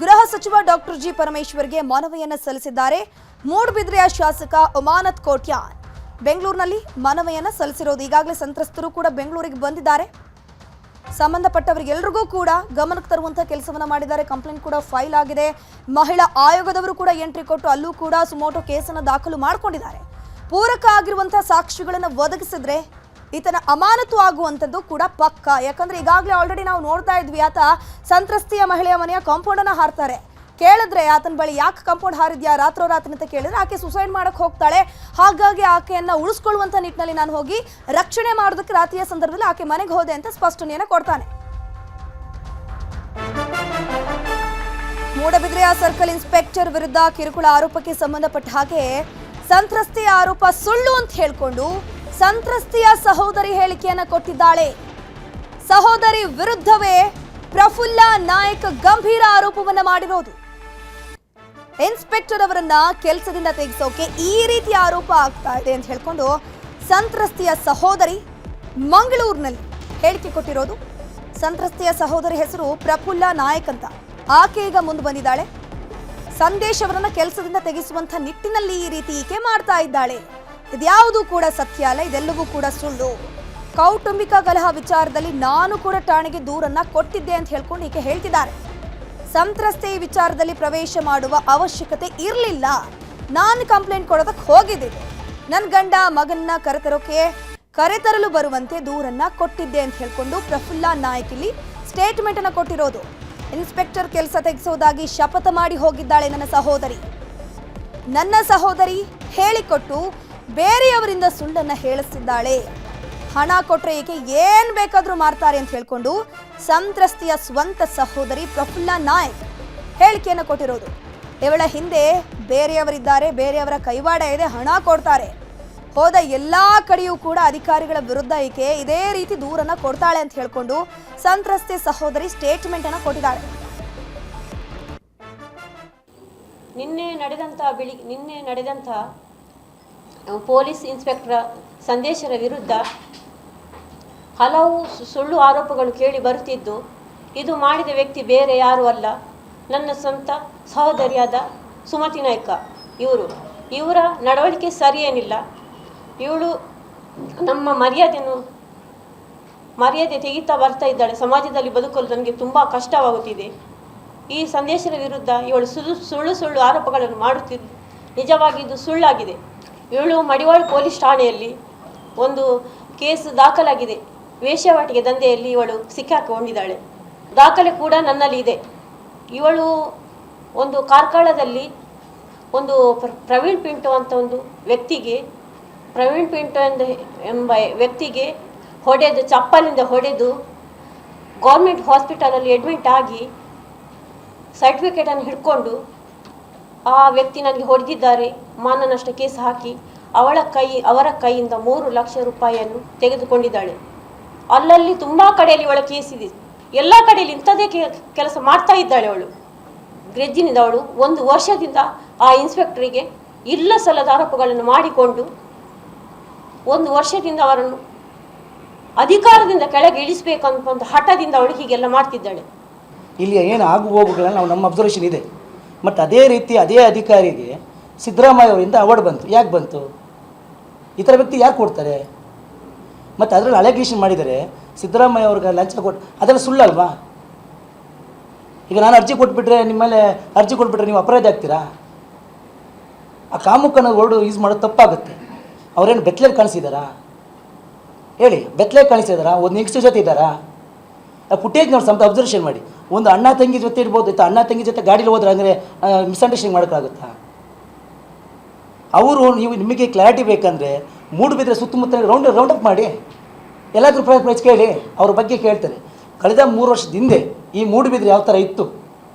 ಗೃಹ ಸಚಿವ ಡಾಕ್ಟರ್ ಜಿ ಪರಮೇಶ್ವರ್ಗೆ ಮನವಿಯನ್ನ ಸಲ್ಲಿಸಿದ್ದಾರೆ. ಮೂಡುಬಿದಿರೆಯ ಶಾಸಕ ಉಮಾನತ್ ಕೋಟ್ಯಾನ್ ಬೆಂಗಳೂರಿನಲ್ಲಿ ಮನವಿಯನ್ನ ಸಲ್ಲಿಸಿರೋದು. ಈಗಾಗಲೇ ಸಂತ್ರಸ್ತರು ಕೂಡ ಬೆಂಗಳೂರಿಗೆ ಬಂದಿದ್ದಾರೆ. ಸಂಬಂಧಪಟ್ಟವರಿಗೆಲ್ಲರಿಗೂ ಕೂಡ ಗಮನಕ್ಕೆ ತರುವಂತಹ ಕೆಲಸವನ್ನ ಮಾಡಿದ್ದಾರೆ. ಕಂಪ್ಲೇಂಟ್ ಕೂಡ ಫೈಲ್ ಆಗಿದೆ. ಮಹಿಳಾ ಆಯೋಗದವರು ಕೂಡ ಎಂಟ್ರಿ ಕೊಟ್ಟು ಅಲ್ಲೂ ಕೂಡ ಸುಮೋಟೋ ಕೇಸನ್ನು ದಾಖಲು ಮಾಡಿಕೊಂಡಿದ್ದಾರೆ. ಪೂರಕ ಆಗಿರುವಂತಹ ಸಾಕ್ಷಿಗಳನ್ನು ಒದಗಿಸಿದ್ರೆ ಈತನ ಅಮಾನತು ಆಗುವಂಥದ್ದು ಕೂಡ ಪಕ್ಕ. ಯಾಕಂದ್ರೆ ಈಗಾಗಲೇ ಆಲ್ರೆಡಿ ನಾವು ನೋಡ್ತಾ ಇದ್ವಿ, ಆತ ಸಂತ್ರಸ್ತೆಯ ಮಹಿಳೆಯ ಮನೆಯ ಕಾಂಪೌಂಡನ್ನು ಹಾರ್ತಾರೆ. ಕೇಳಿದ್ರೆ ಆತನ ಬಳಿ ಯಾಕೆ ಕಾಂಪೌಂಡ್ ಹಾರಿದ್ಯಾ ರಾತ್ರೋರಾತ್ರಿ ಅಂತ ಕೇಳಿದ್ರೆ ಆಕೆ ಸುಸೈಡ್ ಮಾಡಕ್ಕೆ ಹೋಗ್ತಾಳೆ, ಹಾಗಾಗಿ ಆಕೆಯನ್ನ ಉಳಿಸ್ಕೊಳ್ಳುವಂಥ ನಿಟ್ಟಿನಲ್ಲಿ ನಾನು ಹೋಗಿ ರಕ್ಷಣೆ ಮಾಡೋದಕ್ಕೆ ರಾತ್ರಿಯ ಸಂದರ್ಭದಲ್ಲಿ ಆಕೆ ಮನೆಗೆ ಹೋದೆ ಅಂತ ಸ್ಪಷ್ಟನೆಯನ್ನು ಕೊಡ್ತಾನೆ. ಮೂಡಬಿದ್ರೆಯ ಸರ್ಕಲ್ ಇನ್ಸ್ಪೆಕ್ಟರ್ ವಿರುದ್ಧ ಕಿರುಕುಳ ಆರೋಪಕ್ಕೆ ಸಂಬಂಧಪಟ್ಟ ಹಾಗೆ ಸಂತ್ರಸ್ತೆಯ ಆರೋಪ ಸುಳ್ಳು ಅಂತ ಹೇಳಿಕೊಂಡು ಸಂತ್ರಸ್ತೆಯ ಸಹೋದರಿ ಹೇಳಿಕೆಯನ್ನ ಕೊಟ್ಟಿದ್ದಾಳೆ. ಸಹೋದರಿ ವಿರುದ್ಧವೇ ಪ್ರಫುಲ್ಲ ನಾಯಕ್ ಗಂಭೀರ ಆರೋಪವನ್ನ ಮಾಡಿರೋದು. ಇನ್ಸ್ಪೆಕ್ಟರ್ ಅವರನ್ನ ಕೆಲಸದಿಂದ ತೆಗೆಸೋಕೆ ಈ ರೀತಿ ಆರೋಪ ಆಗ್ತಾ ಇದೆ ಅಂತ ಹೇಳ್ಕೊಂಡು ಸಂತ್ರಸ್ತೆಯ ಸಹೋದರಿ ಮಂಗಳೂರಿನಲ್ಲಿ ಹೇಳಿಕೆ ಕೊಟ್ಟಿರೋದು. ಸಂತ್ರಸ್ತೆಯ ಸಹೋದರಿ ಹೆಸರು ಪ್ರಫುಲ್ಲ ನಾಯಕ್ ಅಂತ. ಆಕೆ ಈಗ ಮುಂದೆ ಬಂದಿದ್ದಾಳೆ. ಸಂದೇಶ್ ಅವರನ್ನ ಕೆಲಸದಿಂದ ತೆಗೆಸುವಂತ ನಿಟ್ಟಿನಲ್ಲಿ ಈ ರೀತಿ ಈಕೆ ಮಾಡ್ತಾ ಇದ್ದಾಳೆ. ಇದ್ಯಾವುದು ಕೂಡ ಸತ್ಯ ಅಲ್ಲ, ಇದೆಲ್ಲವೂ ಕೂಡ ಸುಳ್ಳು. ಕೌಟುಂಬಿಕ ಕಲಹ ವಿಚಾರದಲ್ಲಿ ನಾನು ಕೂಡ ಠಾಣೆಗೆ ದೂರನ್ನ ಕೊಟ್ಟಿದ್ದೆ ಅಂತ ಹೇಳ್ಕೊಂಡು ಈಕೆ ಹೇಳ್ತಿದ್ದಾರೆ. ಸಂತ್ರಸ್ತೆ ಈ ವಿಚಾರದಲ್ಲಿ ಪ್ರವೇಶ ಮಾಡುವ ಅವಶ್ಯಕತೆ ಇರಲಿಲ್ಲ. ನಾನು ಕಂಪ್ಲೇಂಟ್ ಕೊಡೋದಕ್ಕೆ ಹೋಗಿದ್ದೆ. ನನ್ನ ಗಂಡ ಮಗನ್ನ ಕರೆತರಲು ಬರುವಂತೆ ದೂರನ್ನ ಕೊಟ್ಟಿದ್ದೆ ಅಂತ ಹೇಳ್ಕೊಂಡು ಪ್ರಫುಲ್ಲ ನಾಯಕ್ ಇಲ್ಲಿ ಸ್ಟೇಟ್ಮೆಂಟ್ ಅನ್ನ ಕೊಟ್ಟಿರೋದು. ಇನ್ಸ್ಪೆಕ್ಟರ್ ಕೆಲಸ ತೆಗೆಸೋದಾಗಿ ಶಪಥ ಮಾಡಿ ಹೋಗಿದ್ದಾಳೆ ನನ್ನ ಸಹೋದರಿ ಹೇಳಿಕೊಟ್ಟು ಬೇರೆಯವರಿಂದ ಸುಳ್ಳನ್ನ ಹೇಳಿಸಿದ್ದಾಳೆ. ಹಣ ಕೊಟ್ರೆ ಈಕೆ ಏನ್ ಬೇಕಾದ್ರೂ ಮಾಡ್ತಾರೆ ಅಂತ ಹೇಳ್ಕೊಂಡು ಸಂತ್ರಸ್ತೆಯ ಸ್ವಂತ ಸಹೋದರಿ ಪ್ರಫುಲ್ಲ ನಾಯಕ್ ಹೇಳಿಕೆಯನ್ನು ಕೊಟ್ಟಿರೋದು. ಇವಳ ಹಿಂದೆ ಬೇರೆಯವರಿದ್ದಾರೆ, ಬೇರೆಯವರ ಕೈವಾಡ ಇದೆ, ಹಣ ಕೊಡ್ತಾರೆ. ಹೋದ ಎಲ್ಲಾ ಕಡೆಯೂ ಕೂಡ ಅಧಿಕಾರಿಗಳ ವಿರುದ್ಧ ಈಕೆ ಇದೇ ರೀತಿ ದೂರನ್ನ ಕೊಡ್ತಾಳೆ ಅಂತ ಹೇಳ್ಕೊಂಡು ಸಂತ್ರಸ್ತೆ ಸಹೋದರಿ ಸ್ಟೇಟ್ಮೆಂಟ್ ಅನ್ನ ಕೊಟ್ಟಿದ್ದಾಳೆ. ನಿನ್ನೆ ನಡೆದಂಥ ಪೊಲೀಸ್ ಇನ್ಸ್ಪೆಕ್ಟರ್ ಸಂದೇಶರ ವಿರುದ್ಧ ಹಲವು ಸುಳ್ಳು ಆರೋಪಗಳು ಕೇಳಿ ಬರುತ್ತಿದ್ದು, ಇದು ಮಾಡಿದ ವ್ಯಕ್ತಿ ಬೇರೆ ಯಾರೂ ಅಲ್ಲ, ನನ್ನ ಸ್ವಂತ ಸಹೋದರಿಯಾದ ಸುಮತಿ ನಾಯ್ಕ. ಇವರ ನಡವಳಿಕೆ ಸರಿಯೇನಿಲ್ಲ. ಇವಳು ನಮ್ಮ ಮರ್ಯಾದೆ ತೆಗಿತಾ ಬರ್ತಾ ಇದ್ದಾಳೆ. ಸಮಾಜದಲ್ಲಿ ಬದುಕಲು ನನಗೆ ತುಂಬ ಕಷ್ಟವಾಗುತ್ತಿದೆ. ಈ ಸಂದೇಶದ ವಿರುದ್ಧ ಇವಳು ಸುಳ್ಳು ಆರೋಪಗಳನ್ನು ಮಾಡುತ್ತಿದ್ದು ನಿಜವಾಗಿದ್ದು ಸುಳ್ಳಾಗಿದೆ. ಇವಳು ಮಡಿವಾಳ ಪೊಲೀಸ್ ಠಾಣೆಯಲ್ಲಿ ಒಂದು ಕೇಸ್ ದಾಖಲಾಗಿದೆ. ವೇಶ್ಯಾವಾಟಿಕೆ ದಂಧೆಯಲ್ಲಿ ಇವಳು ಸಿಕ್ಕಾಕೊಂಡಿದ್ದಾಳೆ. ದಾಖಲೆ ಕೂಡ ನನ್ನಲ್ಲಿ ಇದೆ. ಇವಳು ಒಂದು ಕಾರ್ಕಳದಲ್ಲಿ ಒಂದು ಪ್ರವೀಣ್ ಪಿಂಟೋ ಅಂತ ಒಂದು ವ್ಯಕ್ತಿಗೆ ಚಪ್ಪಲಿಂದ ಹೊಡೆದು ಗೌರ್ಮೆಂಟ್ ಹಾಸ್ಪಿಟಲಲ್ಲಿ ಅಡ್ಮಿಟ್ ಆಗಿ ಸರ್ಟಿಫಿಕೇಟನ್ನು ಹಿಡ್ಕೊಂಡು ಆ ವ್ಯಕ್ತಿ ನನಗೆ ಹೊಡೆದಿದ್ದಾರೆ, ಮಾನನಷ್ಟ ಕೇಸ್ ಹಾಕಿ ಅವರ ಕೈಯಿಂದ 3 ಲಕ್ಷ ರೂಪಾಯಿಯನ್ನು ತೆಗೆದುಕೊಂಡಿದ್ದಾಳೆ. ಅಲ್ಲಲ್ಲಿ ತುಂಬ ಕಡೆಯಲ್ಲಿ ಇವಳ ಕೇಸ್ ಇದೆ. ಎಲ್ಲ ಕಡೆಯಲ್ಲಿ ಇಂಥದ್ದೇ ಕೆಲಸ ಮಾಡ್ತಾ ಇದ್ದಾಳೆ ಅವಳು. ಗ್ರೆಜ್ಜಿನಿಂದ ಅವಳು 1 ವರ್ಷದಿಂದ ಆ ಇನ್ಸ್ಪೆಕ್ಟರಿಗೆ ಇಲ್ಲ ಸಲ್ಲದ ಆರೋಪಗಳನ್ನು ಮಾಡಿಕೊಂಡು 1 ವರ್ಷದಿಂದ ಅವರನ್ನು ಅಧಿಕಾರದಿಂದ ಕೆಳಗೆ ಇಳಿಸಬೇಕಂತ ಹಠದಿಂದ ಅವಳು ಹೀಗೆಲ್ಲ ಮಾಡ್ತಿದ್ದಾಳೆ. ಇಲ್ಲಿ ಏನು ಆಗು ಹೋಗುಗಳನ್ನ ನಮ್ಮ ಅಬ್ಸರ್ವೇಷನ್ ಇದೆ. ಮತ್ತು ಅದೇ ರೀತಿ ಅದೇ ಅಧಿಕಾರಿಗೆ ಸಿದ್ದರಾಮಯ್ಯ ಅವರಿಂದ ಅವಾರ್ಡ್ ಬಂತು. ಯಾಕೆ ಬಂತು? ಈ ಥರ ವ್ಯಕ್ತಿ ಯಾಕೆ ಕೊಡ್ತಾರೆ? ಮತ್ತು ಅದರಲ್ಲಿ ಅಲೆಗೇಷನ್ ಮಾಡಿದರೆ ಸಿದ್ದರಾಮಯ್ಯ ಅವ್ರಿಗೆ ಲಂಚ ಕೊಟ್ಟು ಅದೆಲ್ಲ ಸುಳ್ಳಲ್ವಾ? ಈಗ ನಾನು ಅರ್ಜಿ ಕೊಟ್ಬಿಟ್ರೆ ನೀವು ಅಪರಾಧ ಆಗ್ತೀರಾ? ಆ ಕಾಮುಕನ ವರ್ಡ್ ಯೂಸ್ ಮಾಡೋದು ತಪ್ಪಾಗುತ್ತೆ. ಅವರೇನು ಬೆತ್ತಲೆ ಕಾಣಿಸಿದಾರಾ? ಹೇಳಿ, ಬೆತ್ತಲೆ ಕಾಣಿಸಿದಾರಾ? ಒಂದು ಹೆಂಗಸ್ರ ಜೊತೆ ಇದ್ದಾರಾ? ಆ ಫುಟೇಜ್ ನೋಡಿ ಸ್ವಲ್ಪ ಅಬ್ಸರ್ವೇಷನ್ ಮಾಡಿ. ಒಂದು ಅಣ್ಣ ತಂಗಿ ಜೊತೆ ಇರ್ಬೋದು, ಇತ್ತು ಅಣ್ಣ ತಂಗಿ ಜೊತೆ ಗಾಡೀಲಿ ಹೋದ್ರೆ ಅಂದರೆ ಮಿಸ್ಅಂಡರ್ಸ್ಟ್ಯಾಂಡಿಂಗ್ ಮಾಡೋಕ್ಕಾಗುತ್ತಾ? ನಿಮಗೆ ಕ್ಲಾರಿಟಿ ಬೇಕಂದರೆ ಮೂಡುಬಿದ್ರೆ ಸುತ್ತಮುತ್ತ ರೌಂಡ್ ಅಪ್ ಮಾಡಿ ಎಲ್ಲಾದರೂ ಪ್ರೈಸ್ ಕೇಳಿ, ಅವ್ರ ಬಗ್ಗೆ ಕೇಳ್ತಾರೆ. ಕಳೆದ 3 ವರ್ಷದ ಹಿಂದೆ ಈ ಮೂಡುಬಿದ್ರೆ ಯಾವ ಥರ ಇತ್ತು,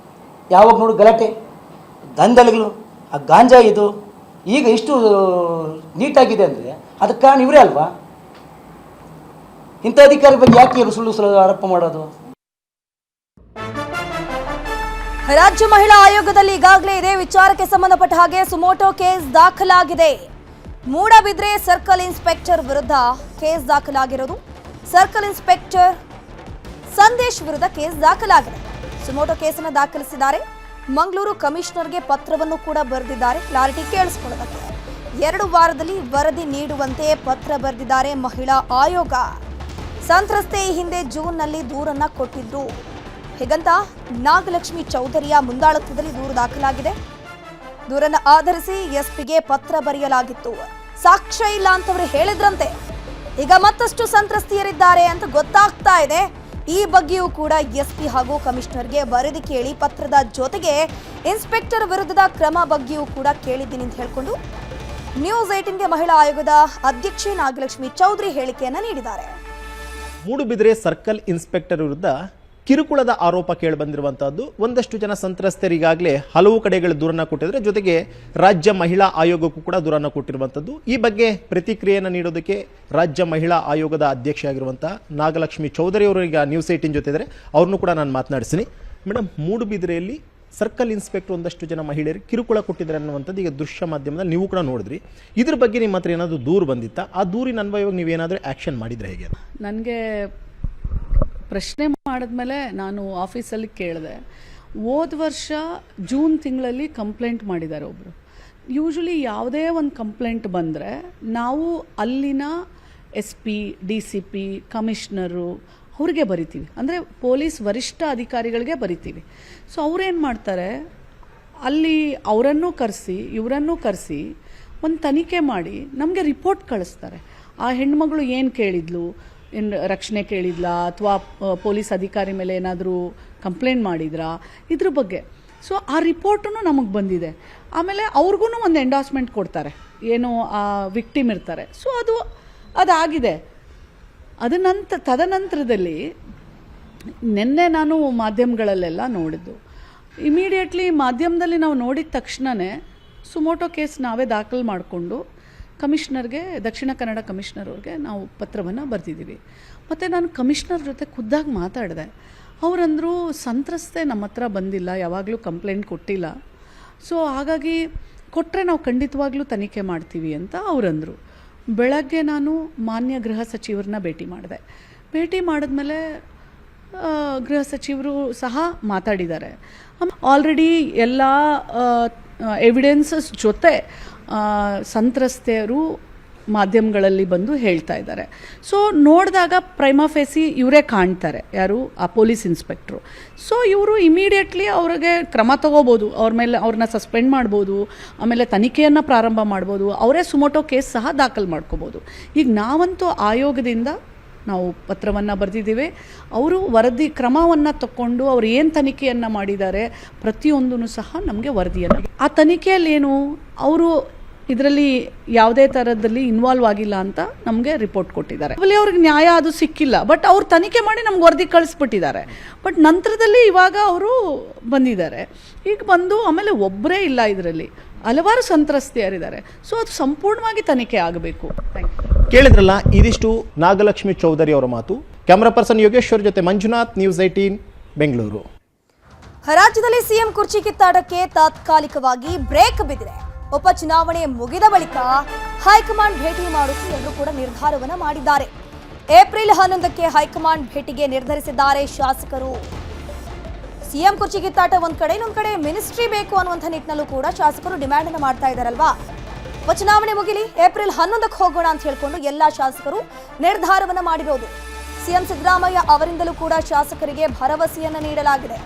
ಯಾವಾಗ ನೋಡು ಗಲಾಟೆ, ದಂಧೆಗಳು, ಆ ಗಾಂಜಾ ಇದು ಈಗ ಇಷ್ಟು ನೀಟಾಗಿದೆ ಅಂದರೆ ಅದಕ್ಕೆ ಕಾರಣ ಇವರೇ ಅಲ್ವಾ? ಇಂಥ ಅಧಿಕಾರಿ ಬಗ್ಗೆ ಯಾಕೆ ಸುಳ್ಳು ಆರೋಪ ಮಾಡೋದು? ರಾಜ್ಯ ಮಹಿಳಾ ಆಯೋಗದಲ್ಲಿ ಈಗಾಗಲೇ ಇದೇ ವಿಚಾರಕ್ಕೆ ಸಂಬಂಧಪಟ್ಟ ಹಾಗೆ ಸುಮೋಟೋ ಕೇಸ್ ದಾಖಲಾಗಿದೆ. ಮೂಡಬಿದ್ರೆ ಸರ್ಕಲ್ ಇನ್ಸ್ಪೆಕ್ಟರ್ ವಿರುದ್ಧ ಕೇಸ್ ದಾಖಲಾಗಿರೋದು. ಸರ್ಕಲ್ ಇನ್ಸ್ಪೆಕ್ಟರ್ ಸಂದೇಶ್ ವಿರುದ್ಧ ಕೇಸ್ ದಾಖಲಾಗಿದೆ. ಸುಮೋಟೋ ಕೇಸನ್ನು ದಾಖಲಿಸಿದ್ದಾರೆ. ಮಂಗಳೂರು ಕಮಿಷನರ್ಗೆ ಪತ್ರವನ್ನು ಕೂಡ ಬರೆದಿದ್ದಾರೆ. ಕ್ಲಾರಿಟಿ ಕೇಳಿಸಿಕೊಳ್ಳೋದಕ್ಕೆ 2 ವಾರದಲ್ಲಿ ವರದಿ ನೀಡುವಂತೆ ಪತ್ರ ಬರೆದಿದ್ದಾರೆ ಮಹಿಳಾ ಆಯೋಗ. ಸಂತ್ರಸ್ತೆ ಈ ಹಿಂದೆ ಜೂನ್ನಲ್ಲಿ ದೂರನ್ನ ಕೊಟ್ಟಿದ್ರು. ಹೀಗಂತ ನಾಗಲಕ್ಷ್ಮಿ ಚೌಧರಿಯ ಮುಂದಾಳತ್ವದಲ್ಲಿ ದೂರು ದಾಖಲಾಗಿದೆ. ದೂರನ್ನು ಆಧರಿಸಿ ಎಸ್ಪಿಗೆ ಪತ್ರ ಬರೆಯಲಾಗಿತ್ತು. ಸಾಕ್ಷ್ಯ ಇಲ್ಲ ಅಂತವರು ಹೇಳಿದ್ರಂತೆ. ಈಗ ಮತ್ತಷ್ಟು ಸಂತ್ರಸ್ತೆಯರಿದ್ದಾರೆ ಅಂತ ಗೊತ್ತಾಗ್ತಾ ಇದೆ. ಈ ಬಗ್ಗೆಯೂ ಕೂಡ ಎಸ್ಪಿ ಹಾಗೂ ಕಮಿಷನರ್ಗೆ ವರದಿ ಕೇಳಿ ಪತ್ರದ ಜೊತೆಗೆ ಇನ್ಸ್ಪೆಕ್ಟರ್ ವಿರುದ್ಧದ ಕ್ರಮ ಬಗ್ಗೆಯೂ ಕೂಡ ಕೇಳಿದ್ದೀನಿ ಅಂತ ಹೇಳಿಕೊಂಡು ನ್ಯೂಸ್ 18ಗೆ ಮಹಿಳಾ ಆಯೋಗದ ಅಧ್ಯಕ್ಷೆ ನಾಗಲಕ್ಷ್ಮಿ ಚೌಧರಿ ಹೇಳಿಕೆಯನ್ನು ನೀಡಿದ್ದಾರೆ. ಮೂಡುಬಿದ್ರೆ ಸರ್ಕಲ್ ಇನ್ಸ್ಪೆಕ್ಟರ್ ವಿರುದ್ಧ ಕಿರುಕುಳದ ಆರೋಪ ಕೇಳಿಬಂದಿರುವಂತಹದ್ದು. ಒಂದಷ್ಟು ಜನ ಸಂತ್ರಸ್ತರಿಗಾಗಲೇ ಹಲವು ಕಡೆಗಳು ದೂರನ್ನ ಕೊಟ್ಟಿದ್ರೆ, ಜೊತೆಗೆ ರಾಜ್ಯ ಮಹಿಳಾ ಆಯೋಗಕ್ಕೂ ಕೂಡ ದೂರನ್ನ ಕೊಟ್ಟಿರುವಂಥದ್ದು. ಈ ಬಗ್ಗೆ ಪ್ರತಿಕ್ರಿಯೆಯನ್ನು ನೀಡೋದಕ್ಕೆ ರಾಜ್ಯ ಮಹಿಳಾ ಆಯೋಗದ ಅಧ್ಯಕ್ಷೆ ಆಗಿರುವಂತಹ ನಾಗಲಕ್ಷ್ಮಿ ಚೌಧರಿ ಅವರು ಈಗ ನ್ಯೂಸ್ 18 ಜೊತೆ ಇದ್ದಾರೆ. ಅವ್ರನ್ನೂ ಕೂಡ ನಾನು ಮಾತನಾಡಿಸ್ತೀನಿ. ಮೇಡಮ್, ಮೂಡುಬಿದ್ರೆಯಲ್ಲಿ ಸರ್ಕಲ್ ಇನ್ಸ್ಪೆಕ್ಟರ್ ಒಂದಷ್ಟು ಜನ ಮಹಿಳೆಯರು ಕಿರುಕುಳ ಕೊಟ್ಟಿದ್ದಾರೆ ಅನ್ನುವಂಥದ್ದು ಈಗ ದೃಶ್ಯ ಮಾಧ್ಯಮದಲ್ಲಿ ನೀವು ಕೂಡ ನೋಡಿದ್ರಿ. ಇದ್ರ ಬಗ್ಗೆ ನಿಮ್ಮ ಹತ್ರ ಏನಾದರೂ ದೂರು ಬಂದಿತ್ತಾ? ಆ ದೂರಿನ ಅನ್ವಯವಾಗಿ ನೀವೇನಾದರೂ ಆ್ಯಕ್ಷನ್ ಮಾಡಿದ್ರೆ ಹೇಗೆ? ನನಗೆ ಪ್ರಶ್ನೆ ಮಾಡಿದ್ಮೇಲೆ ನಾನು ಆಫೀಸಲ್ಲಿ ಕೇಳಿದೆ. ಹೋದ ವರ್ಷ ಜೂನ್ ತಿಂಗಳಲ್ಲಿ ಕಂಪ್ಲೇಂಟ್ ಮಾಡಿದ್ದಾರೆ ಒಬ್ಬರು. ಯೂಶ್ವಲಿ ಯಾವುದೇ ಒಂದು ಕಂಪ್ಲೇಂಟ್ ಬಂದರೆ ನಾವು ಅಲ್ಲಿನ SP, DCP, ಕಮಿಷ್ನರು ಅವ್ರಿಗೆ ಬರಿತೀವಿ, ಅಂದರೆ ಪೊಲೀಸ್ ವರಿಷ್ಠ ಅಧಿಕಾರಿಗಳಿಗೆ ಬರಿತೀವಿ. ಸೊ ಅವ್ರೇನು ಮಾಡ್ತಾರೆ, ಅಲ್ಲಿ ಅವರನ್ನು ಕರೆಸಿ ಇವರನ್ನು ಕರೆಸಿ ಒಂದು ತನಿಖೆ ಮಾಡಿ ನಮಗೆ ರಿಪೋರ್ಟ್ ಕಳಿಸ್ತಾರೆ. ಆ ಹೆಣ್ಮಗಳು ಏನು ಕೇಳಿದ್ಲು, ಏನು ರಕ್ಷಣೆ ಕೇಳಿದ್ಲಾ ಅಥವಾ ಪೊಲೀಸ್ ಅಧಿಕಾರಿ ಮೇಲೆ ಏನಾದರೂ ಕಂಪ್ಲೇಂಟ್ ಮಾಡಿದ್ರಾ, ಇದ್ರ ಬಗ್ಗೆ. ಸೊ ಆ ರಿಪೋರ್ಟೂ ನಮಗೆ ಬಂದಿದೆ. ಆಮೇಲೆ ಅವ್ರಿಗೂ ಒಂದು ಎಂಡಾರ್ಸ್ಮೆಂಟ್ ಕೊಡ್ತಾರೆ, ಏನು ಆ ವಿಕ್ಟಿಮ್ ಇರ್ತಾರೆ. ಸೊ ಅದಾಗಿದೆ. ತದನಂತರದಲ್ಲಿ ನಿನ್ನೆ ನಾನು ಮಾಧ್ಯಮಗಳಲ್ಲೆಲ್ಲ ನೋಡಿದ್ದು, ಇಮಿಡಿಯೇಟ್ಲಿ ಮಾಧ್ಯಮದಲ್ಲಿ ನಾವು ನೋಡಿದ ತಕ್ಷಣವೇ ಸುಮೋಟೋ ಕೇಸ್ ನಾವೇ ದಾಖಲು ಮಾಡಿಕೊಂಡು ಕಮಿಷನರ್ಗೆ, ದಕ್ಷಿಣ ಕನ್ನಡ ಕಮಿಷನರ್ ಅವ್ರಿಗೆ ನಾವು ಪತ್ರವನ್ನು ಬರೆದಿದ್ದೀವಿ. ಮತ್ತು ನಾನು ಕಮಿಷನರ್ ಜೊತೆ ಖುದ್ದಾಗಿ ಮಾತಾಡಿದೆ. ಅವರಂದರು ಸಂತ್ರಸ್ತೆ ನಮ್ಮ ಹತ್ರ ಬಂದಿಲ್ಲ, ಯಾವಾಗಲೂ ಕಂಪ್ಲೇಂಟ್ ಕೊಟ್ಟಿಲ್ಲ. ಸೊ ಹಾಗಾಗಿ ಕೊಟ್ಟರೆ ನಾವು ಖಂಡಿತವಾಗ್ಲೂ ತನಿಖೆ ಮಾಡ್ತೀವಿ ಅಂತ ಅವರಂದರು. ಬೆಳಗ್ಗೆ ನಾನು ಮಾನ್ಯ ಗೃಹ ಸಚಿವರನ್ನ ಭೇಟಿ ಮಾಡಿದೆ. ಭೇಟಿ ಮಾಡಿದ್ಮೇಲೆ ಗೃಹ ಸಚಿವರು ಸಹ ಮಾತಾಡಿದ್ದಾರೆ. ಆಲ್ರೆಡಿ ಎಲ್ಲ ಎವಿಡೆನ್ಸಸ್ ಜೊತೆ ಸಂತ್ರಸ್ತೆಯರು ಮಾಧ್ಯಮಗಳಲ್ಲಿ ಬಂದು ಹೇಳ್ತಾ ಇದ್ದಾರೆ. ಸೊ ನೋಡಿದಾಗ ಪ್ರೈಮಾ ಫೇಸಿ ಇವರೇ ಕಾಣ್ತಾರೆ, ಯಾರು ಆ ಪೊಲೀಸ್ ಇನ್ಸ್ಪೆಕ್ಟ್ರು. ಸೊ ಇವರು ಇಮಿಡಿಯೇಟ್ಲಿ ಅವ್ರಿಗೆ ಕ್ರಮ ತಗೋಬೋದು, ಅವ್ರ ಮೇಲೆ ಅವ್ರನ್ನ ಸಸ್ಪೆಂಡ್ ಮಾಡ್ಬೋದು, ಆಮೇಲೆ ತನಿಖೆಯನ್ನು ಪ್ರಾರಂಭ ಮಾಡ್ಬೋದು, ಅವರೇ ಸುಮೋಟೋ ಕೇಸ್ ಸಹ ದಾಖಲು ಮಾಡ್ಕೋಬೋದು. ಈಗ ನಾವಂತೂ ಆಯೋಗದಿಂದ ನಾವು ಪತ್ರವನ್ನು ಬರೆದಿದ್ದೀವಿ. ಅವರು ವರದಿ ಕ್ರಮವನ್ನು ತಗೊಂಡು ಅವ್ರು ಏನು ತನಿಖೆಯನ್ನು ಮಾಡಿದ್ದಾರೆ ಪ್ರತಿಯೊಂದೂ ಸಹ ನಮಗೆ ವರದಿಯನ್ನು, ಆ ತನಿಖೆಯಲ್ಲಿ ಏನು ಅವರು ಇದರಲ್ಲಿ ಯಾವುದೇ ಥರದಲ್ಲಿ ಇನ್ವಾಲ್ವ್ ಆಗಿಲ್ಲ ಅಂತ ನಮಗೆ ರಿಪೋರ್ಟ್ ಕೊಟ್ಟಿದ್ದಾರೆ. ಅಲ್ಲಿ ಅವ್ರಿಗೆ ನ್ಯಾಯ ಅದು ಸಿಕ್ಕಿಲ್ಲ, ಬಟ್ ಅವ್ರು ತನಿಖೆ ಮಾಡಿ ನಮ್ಗೆ ವರದಿ ಕಳಿಸ್ಬಿಟ್ಟಿದ್ದಾರೆ. ಬಟ್ ನಂತರದಲ್ಲಿ ಇವಾಗ ಅವರು ಬಂದಿದ್ದಾರೆ. ಈಗ ಬಂದು ಆಮೇಲೆ ಒಬ್ಬರೇ ಇಲ್ಲ, ಇದರಲ್ಲಿ ಹಲವಾರು ಸಂತ್ರಸ್ತೆಯರಿದ್ದಾರೆ. ಸೊ ಅದು ಸಂಪೂರ್ಣವಾಗಿ ತನಿಖೆ ಆಗಬೇಕು. Thank you. ಕೇಳಿದ್ರಲ್ಲ, ಇದಿಷ್ಟು ನಾಗಲಕ್ಷ್ಮಿ ಚೌಧರಿ ಅವರ ಮಾತು. ಕ್ಯಾಮರಾ ಪರ್ಸನ್ ಯೋಗೇಶ್ವರ್ ಜೊತೆ ಮಂಜುನಾಥ್, ನ್ಯೂಸ್ 18 ಬೆಂಗಳೂರು. ರಾಜ್ಯದಲ್ಲಿ ಸಿಎಂ ಕುರ್ಚಿ ಕಿತ್ತಾಟಕ್ಕೆ ತಾತ್ಕಾಲಿಕವಾಗಿ ಬ್ರೇಕ್ ಬಿದ್ದಿದೆ. ಉಪಚುನಾವಣೆ ಮುಗಿದ ಬಳಿಕ ಹೈಕಮಾಂಡ್ ಭೇಟಿ ಮಾಡುತ್ತಾ ಎಲ್ಲರೂ ಕೂಡ ನಿರ್ಧಾರವನ್ನು ಮಾಡಿದ್ದಾರೆ. ಏಪ್ರಿಲ್ 11ಕ್ಕೆ ಹೈಕಮಾಂಡ್ ಭೇಟಿಗೆ ನಿರ್ಧರಿಸಿದ್ದಾರೆ ಶಾಸಕರು. ಸಿಎಂ ಕುರ್ಚಿ ಕಿತ್ತಾಟ ಒಂದ್ ಕಡೆ, ಇನ್ನೊಂದ್ ಕಡೆ ಮಿನಿಸ್ಟ್ರಿ ಬೇಕು ಅನ್ನುವಂಥ ನಿಟ್ಟಿನಲ್ಲೂ ಕೂಡ ಶಾಸಕರು ಡಿಮ್ಯಾಂಡ್ ಅನ್ನು ಮಾಡ್ತಾ ಇದ್ದಾರಲ್ವಾ. ಉಪಚುನಾವಣೆ ಮುಗಿಲಿ, ಏಪ್ರಿಲ್ 11ಕ್ಕೆ ಹೋಗೋಣ ಅಂತ ಹೇಳ್ಕೊಂಡು ಎಲ್ಲಾ ಶಾಸಕರು ನಿರ್ಧಾರವನ್ನ ಮಾಡಿರೋದು. ಸಿಎಂ ಸಿದ್ದರಾಮಯ್ಯ ಅವರಿಂದಲೂ ಕೂಡ ಶಾಸಕರಿಗೆ ಭರವಸೆಯನ್ನ ನೀಡಲಾಗಿದೆ.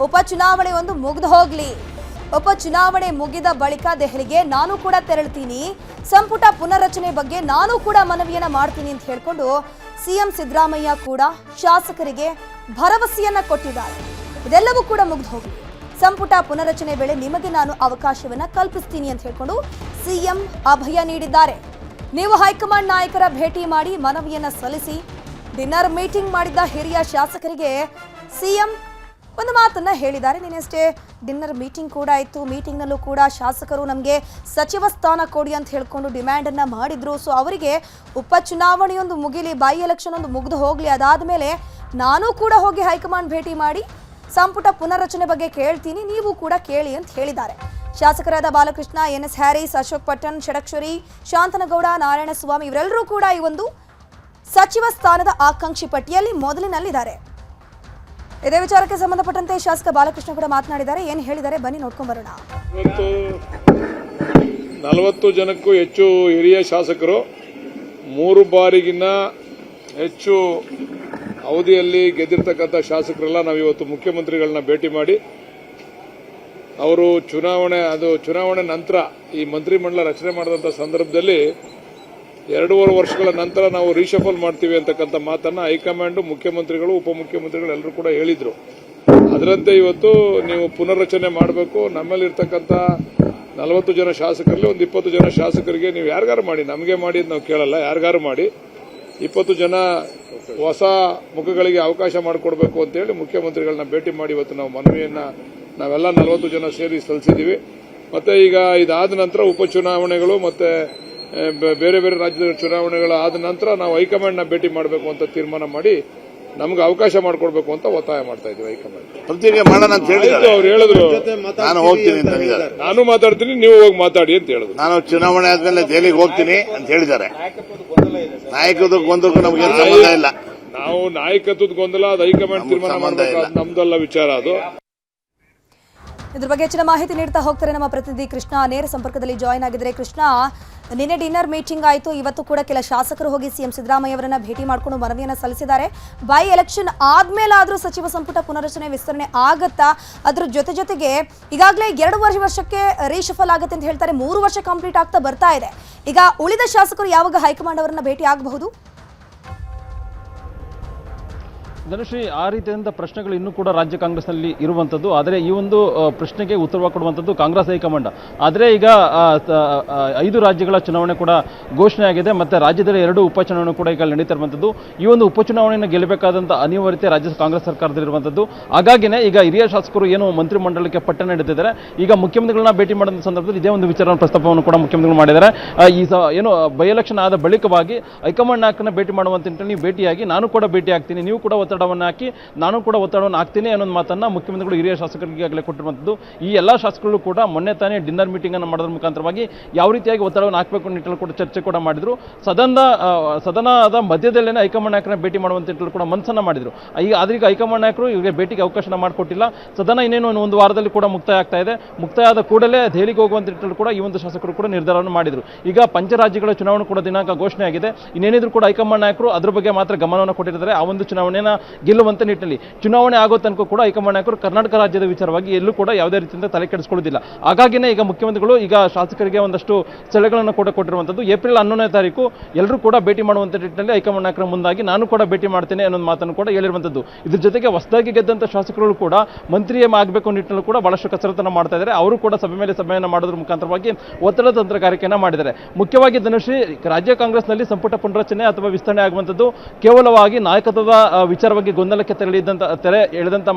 ಉಪಚುನಾವಣೆ ಒಂದು ಮುಗಿದು ಹೋಗ್ಲಿ, ಉಪಚುನಾವಣೆ ಮುಗಿದ ಬಳಿಕ ದೆಹಲಿಗೆ ನಾನು ಕೂಡ ತೆರಳ್ತೀನಿ, ಸಂಪುಟ ಪುನರ್ರಚನೆ ಬಗ್ಗೆ ನಾನು ಕೂಡ ಮನವಿಯನ್ನ ಮಾಡ್ತೀನಿ ಅಂತ ಹೇಳ್ಕೊಂಡು ಸಿಎಂ ಸಿದ್ದರಾಮಯ್ಯ ಕೂಡ ಶಾಸಕರಿಗೆ ಭರವಸೆಯನ್ನ ಕೊಟ್ಟಿದ್ದಾರೆ. ಇದೆಲ್ಲವೂ ಕೂಡ ಮುಗಿದು ಹೋಗ್ಲಿ, ಸಂಪುಟ ಪುನರ್ರಚನೆ ವೇಳೆ ನಿಮಗೆ ನಾನು ಅವಕಾಶವನ್ನ ಕಲ್ಪಿಸ್ತೀನಿ ಅಂತ ಹೇಳ್ಕೊಂಡು ಸಿಎಂ ಅಭಯ ನೀಡಿದ್ದಾರೆ. ನೀವು ಹೈಕಮಾಂಡ್ ನಾಯಕರ ಭೇಟಿ ಮಾಡಿ ಮನವಿಯನ್ನ ಸಲ್ಲಿಸಿ. ಡಿನ್ನರ್ ಮೀಟಿಂಗ್ ಮಾಡಿದ್ದ ಹಿರಿಯ ಶಾಸಕರಿಗೆ ಸಿಎಂ ಒಂದು ಮಾತನ್ನ ಹೇಳಿದ್ದಾರೆ. ನಿನ್ನೆಷ್ಟೇ ಡಿನ್ನರ್ ಮೀಟಿಂಗ್ ಕೂಡ ಇತ್ತು. ಮೀಟಿಂಗ್ನಲ್ಲೂ ಕೂಡ ಶಾಸಕರು ನಮಗೆ ಸಚಿವ ಸ್ಥಾನ ಕೊಡಿ ಅಂತ ಹೇಳ್ಕೊಂಡು ಡಿಮ್ಯಾಂಡ್ ಅನ್ನ ಮಾಡಿದ್ರು. ಸೊ ಅವರಿಗೆ ಉಪಚುನಾವಣೆಯೊಂದು ಮುಗಿಲಿ, ಬೈ ಎಲೆಕ್ಷನ್ ಒಂದು ಮುಗಿದು ಹೋಗ್ಲಿ, ಅದಾದ ಮೇಲೆ ನಾನು ಕೂಡ ಹೋಗಿ ಹೈಕಮಾಂಡ್ ಭೇಟಿ ಮಾಡಿ ಸಂಪುಟ ಪುನರ್ರಚನೆ ಬಗ್ಗೆ ಕೇಳ್ತೀನಿ, ನೀವು ಕೂಡ ಕೇಳಿ ಅಂತ ಹೇಳಿದ್ದಾರೆ. ಶಾಸಕರಾದ ಬಾಲಕೃಷ್ಣ, ಎನ್ಎಸ್ ಹ್ಯಾರಿಸ್, ಅಶೋಕ್ ಪಟ್ಟಣ್, ಷಡಕ್ಷರಿ, ಶಾಂತನಗೌಡ, ನಾರಾಯಣಸ್ವಾಮಿ ಇವರೆಲ್ಲರೂ ಕೂಡ ಈ ಒಂದು ಸಚಿವ ಸ್ಥಾನದ ಆಕಾಂಕ್ಷಿ ಪಟ್ಟಿಯಲ್ಲಿ ಮೊದಲಿನಲ್ಲಿದ್ದಾರೆ. ಇದೇ ವಿಚಾರಕ್ಕೆ ಸಂಬಂಧಪಟ್ಟಂತೆ ಶಾಸಕ ಬಾಲಕೃಷ್ಣ ಕೂಡ ಮಾತನಾಡಿದ್ದಾರೆ. ಏನು ಹೇಳಿದ್ದಾರೆ ಬನ್ನಿ ನೋಡ್ಕೊಂಡ್ ಬರೋಣ. 40 ಜನಕ್ಕೂ ಹೆಚ್ಚು ಹಿರಿಯ ಶಾಸಕರು 3 ಬಾರಿಗಿನ್ನ ಹೆಚ್ಚು ಅವಧಿಯಲ್ಲಿ ಗೆದ್ದಿರ್ತಕ್ಕಂಥ ಶಾಸಕರೆಲ್ಲ ನಾವು ಇವತ್ತು ಮುಖ್ಯಮಂತ್ರಿಗಳನ್ನ ಭೇಟಿ ಮಾಡಿ ಅವರು ಚುನಾವಣೆ ನಂತರ ಈ ಮಂತ್ರಿಮಂಡಲ ರಚನೆ ಮಾಡಿದಂಥ ಸಂದರ್ಭದಲ್ಲಿ 2.5 ವರ್ಷಗಳ ನಂತರ ನಾವು ರೀಶಫಲ್ ಮಾಡ್ತೀವಿ ಅಂತಕ್ಕಂಥ ಮಾತನ್ನು ಹೈಕಮಾಂಡ್, ಮುಖ್ಯಮಂತ್ರಿಗಳು, ಉಪಮುಖ್ಯಮಂತ್ರಿಗಳು ಎಲ್ಲರೂ ಕೂಡ ಹೇಳಿದ್ರು. ಅದರಂತೆ ಇವತ್ತು ನೀವು ಪುನರ್ರಚನೆ ಮಾಡಬೇಕು, ನಮ್ಮಲ್ಲಿರ್ತಕ್ಕಂಥ 40 ಜನ ಶಾಸಕರಲ್ಲಿ ಒಂದು 20 ಜನ ಶಾಸಕರಿಗೆ ನೀವು ಯಾರಿಗಾರು ಮಾಡಿ, ನಮಗೆ ಮಾಡಿ ನಾವು ಕೇಳಲ್ಲ, ಯಾರಿಗಾರು ಮಾಡಿ 20 ಜನ ಹೊಸ ಮುಖಗಳಿಗೆ ಅವಕಾಶ ಮಾಡಿಕೊಡ್ಬೇಕು ಅಂತೇಳಿ ಮುಖ್ಯಮಂತ್ರಿಗಳನ್ನ ಭೇಟಿ ಮಾಡಿ ಇವತ್ತು ನಾವು ಮನವಿಯನ್ನ ನಾವೆಲ್ಲ 40 ಜನ ಸೇರಿ ಸಲ್ಲಿಸಿದ್ದೀವಿ. ಮತ್ತೆ ಈಗ ಇದಾದ ನಂತರ ಉಪಚುನಾವಣೆಗಳು ಮತ್ತೆ ಬೇರೆ ಬೇರೆ ರಾಜ್ಯದ ಚುನಾವಣೆಗಳ ಆದ ನಂತರ ನಾವು ಹೈಕಮಾಂಡ್ನ ಭೇಟಿ ಮಾಡಬೇಕು ಅಂತ ತೀರ್ಮಾನ ಮಾಡಿ ನಮ್ಗೆ ಅವಕಾಶ ಮಾಡಿಕೊಡ್ಬೇಕು ಅಂತ ಒತ್ತಾಯ ಮಾಡ್ತಾ ಇದ್ದೀವಿ. ಹೈಕಮಾಂಡ್ ಪ್ರತಿಗೆ ಮಾಡೋಣ ಅಂತ ಹೇಳಿದ್ರು. ಅವ್ರು ಹೇಳಿದ್ರು ನಾನು ಹೋಗ್ತೀನಿ ಅಂತ ಹೇಳಿದ್ದಾರೆ. ನಾನು ಮಾತಾಡ್ತೀನಿ, ನೀವು ಹೋಗಿ ಮಾತಾಡಿ ಅಂತ ಹೇಳಿದ್ರು. ನಾನು ಚುನಾವಣೆ ಆದ್ಮೇಲೆ ದೆಹಲಿಗೆ ಹೋಗ್ತೀನಿ ಅಂತ ಹೇಳಿದ್ದಾರೆ. ನಾಯಕತ್ವ ಗೊಂದಲಕ್ಕೂ ನಮಗೆ ಸಂಬಂಧ ಇಲ್ಲ. ನಾವು ನಾಯಕತ್ವದ ಗೊಂದಲ ಅದು ಹೈಕಮಾಂಡ್ ತೀರ್ಮಾನ ಮಾಡಬೇಕು, ನಮ್ದಲ್ಲ ವಿಚಾರ ಅದು. ಇದ್ರ ಬಗ್ಗೆ ಹೆಚ್ಚಿನ ಮಾಹಿತಿ ನೀಡ್ತಾ ಹೋಗ್ತಾರೆ ನಮ್ಮ ಪ್ರತಿನಿಧಿ ಕೃಷ್ಣ. ನೇರ ಸಂಪರ್ಕದಲ್ಲಿ ಜಾಯಿನ್ ಆಗಿದ್ದಾರೆ. ಕೃಷ್ಣ, ನಿನ್ನೆ ಡಿನ್ನರ್ ಮೀಟಿಂಗ್ ಆಯಿತು, ಇವತ್ತು ಕೂಡ ಕೆಲ ಶಾಸಕರು ಹೋಗಿ ಸಿಎಂ ಸಿದ್ದರಾಮಯ್ಯ ಅವರನ್ನ ಭೇಟಿ ಮಾಡಿಕೊಂಡು ಮನವಿಯನ್ನು ಸಲ್ಲಿಸಿದ್ದಾರೆ. ಬೈ ಎಲೆಕ್ಷನ್ ಆದ್ಮೇಲಾದ್ರೂ ಸಚಿವ ಸಂಪುಟ ಪುನರ್ರಚನೆ ವಿಸ್ತರಣೆ ಆಗತ್ತಾ? ಅದ್ರ ಜೊತೆಗೆ ಈಗಾಗಲೇ 2 ವರ್ಷಕ್ಕೆ ರೀಶಫಲ್ ಆಗುತ್ತೆ ಅಂತ ಹೇಳ್ತಾರೆ. 3 ವರ್ಷ ಕಂಪ್ಲೀಟ್ ಆಗ್ತಾ ಬರ್ತಾ ಇದೆ. ಈಗ ಉಳಿದ ಶಾಸಕರು ಯಾವಾಗ ಹೈಕಮಾಂಡ್ ಅವರನ್ನ ಭೇಟಿ ಆಗಬಹುದು? ಧನುಶ್ರೀ, ಆ ರೀತಿಯಾದಂಥ ಪ್ರಶ್ನೆಗಳು ಇನ್ನೂ ಕೂಡ ರಾಜ್ಯ ಕಾಂಗ್ರೆಸ್ನಲ್ಲಿ ಇರುವಂಥದ್ದು. ಆದರೆ ಈ ಒಂದು ಪ್ರಶ್ನೆಗೆ ಉತ್ತರ ಕೊಡುವಂಥದ್ದು ಕಾಂಗ್ರೆಸ್ ಹೈಕಮಾಂಡ್. ಆದರೆ ಈಗ 5 ರಾಜ್ಯಗಳ ಚುನಾವಣೆ ಕೂಡ ಘೋಷಣೆ ಆಗಿದೆ ಮತ್ತು ರಾಜ್ಯದಲ್ಲಿ 2 ಉಪಚುನಾವಣೆ ಕೂಡ ಈಗ ನಡೀತಿರುವಂಥದ್ದು. ಈ ಒಂದು ಉಪಚುನಾವಣೆಯನ್ನು ಗೆಲ್ಲಬೇಕಾದಂಥ ಅನಿವಾರ್ಯತೆ ರಾಜ್ಯ ಕಾಂಗ್ರೆಸ್ ಸರ್ಕಾರದಲ್ಲಿರುವಂಥದ್ದು. ಹಾಗಾಗಿನೇ ಈಗ ಹಿರಿಯ ಶಾಸಕರು ಏನು ಮಂತ್ರಿಮಂಡಲಕ್ಕೆ ಪಟ್ಟಣ ನೀಡುತ್ತಿದ್ದಾರೆ, ಈಗ ಮುಖ್ಯಮಂತ್ರಿಗಳನ್ನ ಭೇಟಿ ಮಾಡಿದ ಸಂದರ್ಭದಲ್ಲಿ ಇದೇ ಒಂದು ವಿಚಾರ ಪ್ರಸ್ತಾಪವನ್ನು ಕೂಡ ಮುಖ್ಯಮಂತ್ರಿಗಳು ಮಾಡಿದ್ದಾರೆ. ಏನು ಬೈ ಎಲೆಕ್ಷನ್ ಆದ ಬಳಿಕವಾಗಿ ಹೈಕಮಾಂಡ್ ನಾಯಕರನ್ನ ಭೇಟಿ ಮಾಡುವಂತ ನಿಟ್ಟಿನಲ್ಲಿ ಭೇಟಿಯಾಗಿ ನಾನು ಕೂಡ ಭೇಟಿ ಆಗ್ತೀನಿ, ನೀವು ಕೂಡ ಒತ್ತಡವನ್ನು ಹಾಕಿ ನಾನು ಕೂಡ ಒತ್ತಡವನ್ನು ಹಾಕ್ತೀನಿ ಅನ್ನೋ ಮಾತನ್ನ ಮುಖ್ಯಮಂತ್ರಿಗಳು ಹಿರಿಯ ಶಾಸಕರಿಗೆ ಈಗಾಗಲೇ ಕೊಟ್ಟಿರುವಂಥದ್ದು. ಈ ಎಲ್ಲ ಶಾಸಕರು ಕೂಡ ಮೊನ್ನೆ ತಾನೇ ಡಿನ್ನರ್ ಮೀಟಿಂಗ್ ಅನ್ನು ಮಾಡೋದ್ರ ಮುಖಾಂತರವಾಗಿ ಯಾವ ರೀತಿಯಾಗಿ ಒತ್ತಡವನ್ನು ಹಾಕಬೇಕು ನಿಟ್ಟಿನಲ್ಲಿ ಕೂಡ ಚರ್ಚೆ ಕೂಡ ಮಾಡಿದ್ರು. ಸದನದ ಮಧ್ಯದಲ್ಲೇನೆ ಹೈಕಮಾಂಡ್ ನಾಯಕರನ್ನ ಭೇಟಿ ಮಾಡುವಂತ ನಿಟ್ಟಿನಲ್ಲಿ ಕೂಡ ಮನಸ್ಸನ್ನ ಮಾಡಿದ್ರು. ಆದ್ರೀಗ ಹೈಕಮಾಂಡ್ ನಾಯಕರು ಇವರಿಗೆ ಭೇಟಿಗೆ ಅವಕಾಶ ಮಾಡಿಕೊಟ್ಟಿಲ್ಲ. ಸದನ ಇನ್ನೇನು 1 ವಾರದಲ್ಲಿ ಕೂಡ ಮುಕ್ತಾಯ ಆಗ್ತಾ ಇದೆ. ಮುಕ್ತಾಯ ಆದ ಕೂಡಲೇ ದೆಹಲಿಗೆ ಹೋಗುವಂತ ನಿಟ್ಟಿನಲ್ಲಿ ಕೂಡ ಈ ಒಂದು ಶಾಸಕರು ಕೂಡ ನಿರ್ಧಾರವನ್ನು ಮಾಡಿದ್ರು. ಈಗ ಪಂಚರಾಜ್ಯಗಳ ಚುನಾವಣೆ ಕೂಡ ದಿನಾಂಕ ಘೋಷಣೆ ಆಗಿದೆ. ಇನ್ನೇನಿದ್ರು ಕೂಡ ಹೈಕಮಾಂಡ್ ನಾಯಕರು ಅದ್ರ ಬಗ್ಗೆ ಮಾತ್ರ ಗಮನವನ್ನು ಕೊಟ್ಟಿದ್ದಾರೆ. ಆ ಒಂದು ಚುನಾವಣೆಯನ್ನು ಗೆಲ್ಲುವಂತ ನಿಟ್ಟಿನಲ್ಲಿ ಚುನಾವಣೆ ಆಗೋ ತನಕ ಕೂಡ ಹೈಕಮಾಂಡ್ ನಾಯಕರು ಕರ್ನಾಟಕ ರಾಜ್ಯದ ವಿಚಾರವಾಗಿ ಎಲ್ಲೂ ಕೂಡ ಯಾವುದೇ ರೀತಿಯಿಂದ ತಲೆ ಕೆಡಿಸಿಕೊಳ್ಳುವುದಿಲ್ಲ. ಹಾಗಾಗಿನೇ ಈಗ ಮುಖ್ಯಮಂತ್ರಿಗಳು ಈಗ ಶಾಸಕರಿಗೆ ಒಂದಷ್ಟು ಸಲಹೆಗಳನ್ನು ಕೂಡ ಕೊಟ್ಟಿರುವಂಥದ್ದು. ಏಪ್ರಿಲ್ 11ನೇ ತಾರೀಕು ಎಲ್ಲರೂ ಕೂಡ ಭೇಟಿ ಮಾಡುವಂತ ನಿಟ್ಟಿನಲ್ಲಿ ಹೈಕಮಾಂಡ್ ನಾಯಕರ ಮುಂದಾಗಿ ನಾನು ಕೂಡ ಭೇಟಿ ಮಾಡ್ತೇನೆ ಅನ್ನೋ ಮಾತನ್ನು ಕೂಡ ಹೇಳಿರುವಂಥದ್ದು. ಇದ್ರ ಜೊತೆಗೆ ಹೊಸದಾಗಿ ಗೆದ್ದಂತ ಶಾಸಕರು ಕೂಡ ಮಂತ್ರಿಯೇ ಆಗಬೇಕು ನಿಟ್ಟಿನಲ್ಲಿ ಕೂಡ ಬಹಳಷ್ಟು ಕಸರತ್ತನ್ನು ಮಾಡ್ತಾ ಇದ್ದಾರೆ. ಅವರು ಕೂಡ ಸಭೆ ಮೇಲೆ ಸಭೆಯನ್ನು ಮಾಡೋದ್ರ ಮುಖಾಂತರವಾಗಿ ಒತ್ತಡ ತಂತ್ರಗಾರಿಕೆಯನ್ನು ಮಾಡಿದ್ದಾರೆ. ಮುಖ್ಯವಾಗಿ ಧನುಶ್ರೀ, ರಾಜ್ಯ ಕಾಂಗ್ರೆಸ್ನಲ್ಲಿ ಸಂಪುಟ ಪುನರಚನೆ ಅಥವಾ ವಿಸ್ತರಣೆ ಆಗುವಂಥದ್ದು ಕೇವಲವಾಗಿ ನಾಯಕತ್ವದ ವಿಚಾರವಾಗಿ ಗೊಂದಲಕ್ಕೆ ತೆರೆ ಎಳೆದಂತ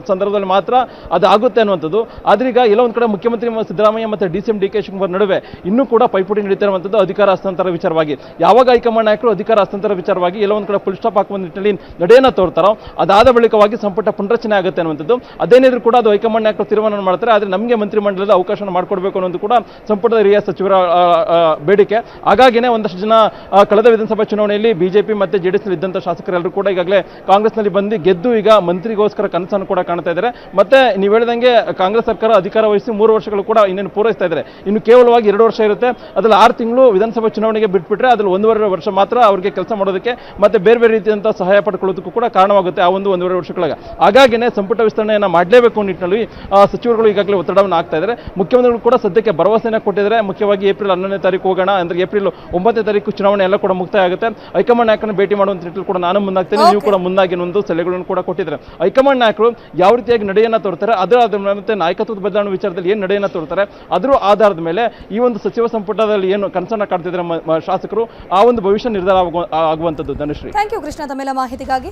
ಸಂದರ್ಭದಲ್ಲಿ ಮಾತ್ರ ಅದು ಆಗುತ್ತೆ ಅನ್ನುವಂಥದ್ದು. ಆದ್ರೀಗ ಎಲ್ಲ ಒಂದು ಕಡೆ ಮುಖ್ಯಮಂತ್ರಿ ಸಿದ್ದರಾಮಯ್ಯ ಮತ್ತು ಡಿಸಿಎಂ ಡಿ.ಕೆ. ಶಿವಕುಮಾರ್ ನಡುವೆ ಇನ್ನೂ ಕೂಡ ಪೈಪೋಟಿ ನಡೀತಿರುವಂಥದ್ದು ಅಧಿಕಾರ ಹಸ್ತಾಂತರ ವಿಚಾರವಾಗಿ. ಯಾವಾಗ ಹೈಕಮಾಂಡ್ ನಾಯಕರು ಅಧಿಕಾರ ಹಸ್ತಾಂತರ ವಿಚಾರವಾಗಿ ಎಲ್ಲ ಒಂದು ಕಡೆ ಫುಲ್ ಸ್ಟಾಪ್ ಹಾಕುವ ನಿಟ್ಟಿನಲ್ಲಿ ನಡೆಯನ್ನು ತೋರ್ತಾರೋ ಅದಾದ ಬಳಿಕವಾಗಿ ಸಂಪುಟ ಪುನರಚನೆ ಆಗುತ್ತೆ ಅನ್ನುವಂಥದ್ದು. ಅದೇನಿದ್ರು ಕೂಡ ಅದು ಹೈಕಮಾಂಡ್ ನಾಯಕರು ತೀರ್ಮಾನ ಮಾಡ್ತಾರೆ. ಆದರೆ ನಮಗೆ ಮಂತ್ರಿಮಂಡಲದ ಅವಕಾಶ ಮಾಡಿಕೊಡ್ಬೇಕು ಅನ್ನೋದು ಕೂಡ ಸಂಪುಟದ ಹಿರಿಯ ಸಚಿವರ ಬೇಡಿಕೆ. ಹಾಗಾಗಿನೇ ಒಂದಷ್ಟು ಜನ ಕಳೆದ ವಿಧಾನಸಭಾ ಚುನಾವಣೆಯಲ್ಲಿ ಬಿಜೆಪಿ ಮತ್ತು ಜೆಡಿಎಸ್ ಇದ್ದಂಥ ಶಾಸಕರೆಲ್ಲರೂ ಕೂಡ ಈಗಾಗಲೇ ಕಾಂಗ್ರೆಸ್ನಲ್ಲಿ ಬಂದು ಗೆದ್ದು ಈಗ ಮಂತ್ರಿಗೋಸ್ಕರ ಕನಸನ್ನು ಕೂಡ ಕಾಣ್ತಾ ಇದ್ದಾರೆ. ಮತ್ತೆ ನೀವು ಹೇಳಿದಂಗೆ ಕಾಂಗ್ರೆಸ್ ಸರ್ಕಾರ ಅಧಿಕಾರ ವಹಿಸಿ 3 ವರ್ಷಗಳು ಕೂಡ ಇನ್ನೇನು ಪೂರೈಸ್ತಾ ಇದ್ದಾರೆ. ಇನ್ನು ಕೇವಲವಾಗಿ 2 ವರ್ಷ ಇರುತ್ತೆ. ಅದ್ರಲ್ಲಿ 6 ತಿಂಗಳು ವಿಧಾನಸಭಾ ಚುನಾವಣೆಗೆ ಬಿಟ್ಬಿಟ್ರೆ ಅದ್ರಲ್ಲಿ 1.5 ವರ್ಷ ಮಾತ್ರ ಅವರಿಗೆ ಕೆಲಸ ಮಾಡೋದಕ್ಕೆ ಮತ್ತೆ ಬೇರೆ ಬೇರೆ ರೀತಿಯಂತ ಸಹಾಯ ಪಡ್ಕೊಳ್ಳೋದಕ್ಕೂ ಕೂಡ ಕಾರಣವಾಗುತ್ತೆ ಆ ಒಂದು 1.5 ವರ್ಷಗಳಿಗೆ. ಹಾಗಾಗಿನೇ ಸಂಪುಟ ವಿಸ್ತರಣೆಯನ್ನು ಮಾಡಲೇಬೇಕು ನಿಟ್ಟಿನಲ್ಲಿ ಸಚಿವರುಗಳು ಈಗಾಗಲೇ ಒತ್ತಡವನ್ನು ಹಾಕ್ತಾ ಇದ್ದಾರೆ. ಮುಖ್ಯಮಂತ್ರಿಗಳು ಕೂಡ ಸದ್ಯಕ್ಕೆ ಭರವಸೆಯನ್ನು ಕೊಟ್ಟಿದ್ದಾರೆ. ಮುಖ್ಯವಾಗಿ ಏಪ್ರಿಲ್ 11ನೇ ತಾರೀಕು ಹೋಗೋಣ, ಅಂದ್ರೆ ಏಪ್ರಿಲ್ 9ನೇ ತಾರೀಕು ಚುನಾವಣೆ ಎಲ್ಲ ಕೂಡ ಮುಕ್ತಾಯ ಆಗುತ್ತೆ. ಹೈಕಮಾಂಡ್ ನಾಯಕರನ್ನು ಭೇಟಿ ಮಾಡುವಂತ ನಿಟ್ಟಿನಲ್ಲಿ ಕೂಡ ನಾನು ಮುಂದಾಗ್ತೇನೆ, ನೀವು ಕೂಡ ಮುಂದಾಗಿ ಒಂದು ಸಲಹೆಗಳನ್ನು ಕೂಡ ಕೊಟ್ಟಿದ್ದಾರೆ. ಹೈಕಮಾಂಡ್ ನಾಯಕರು ಯಾವ ರೀತಿಯಾಗಿ ನಡೆಯನ್ನು ತೋರ್ತಾರೆ, ಅದರ ಮತ್ತೆ ನಾಯಕತ್ವದ ಬದಲಾವಣೆ ವಿಚಾರದಲ್ಲಿ ಏನು ನಡೆಯನ್ನು ತೋರ್ತಾರೆ, ಅದರ ಆಧಾರದ ಮೇಲೆ ಈ ಒಂದು ಸಚಿವ ಸಂಪುಟದಲ್ಲಿ ಏನು ಕನಸನ್ನ ಕಾಡ್ತಿದ್ದಾರೆ ಶಾಸಕರು, ಆ ಒಂದು ಭವಿಷ್ಯ ನಿರ್ಧಾರ ಆಗುವಂಥದ್ದು. ಧನುಶ್ರೀ, ಥ್ಯಾಂಕ್ ಯು ಕೃಷ್ಣ ತಮ್ಮೆಲ್ಲ ಮಾಹಿತಿಗಾಗಿ.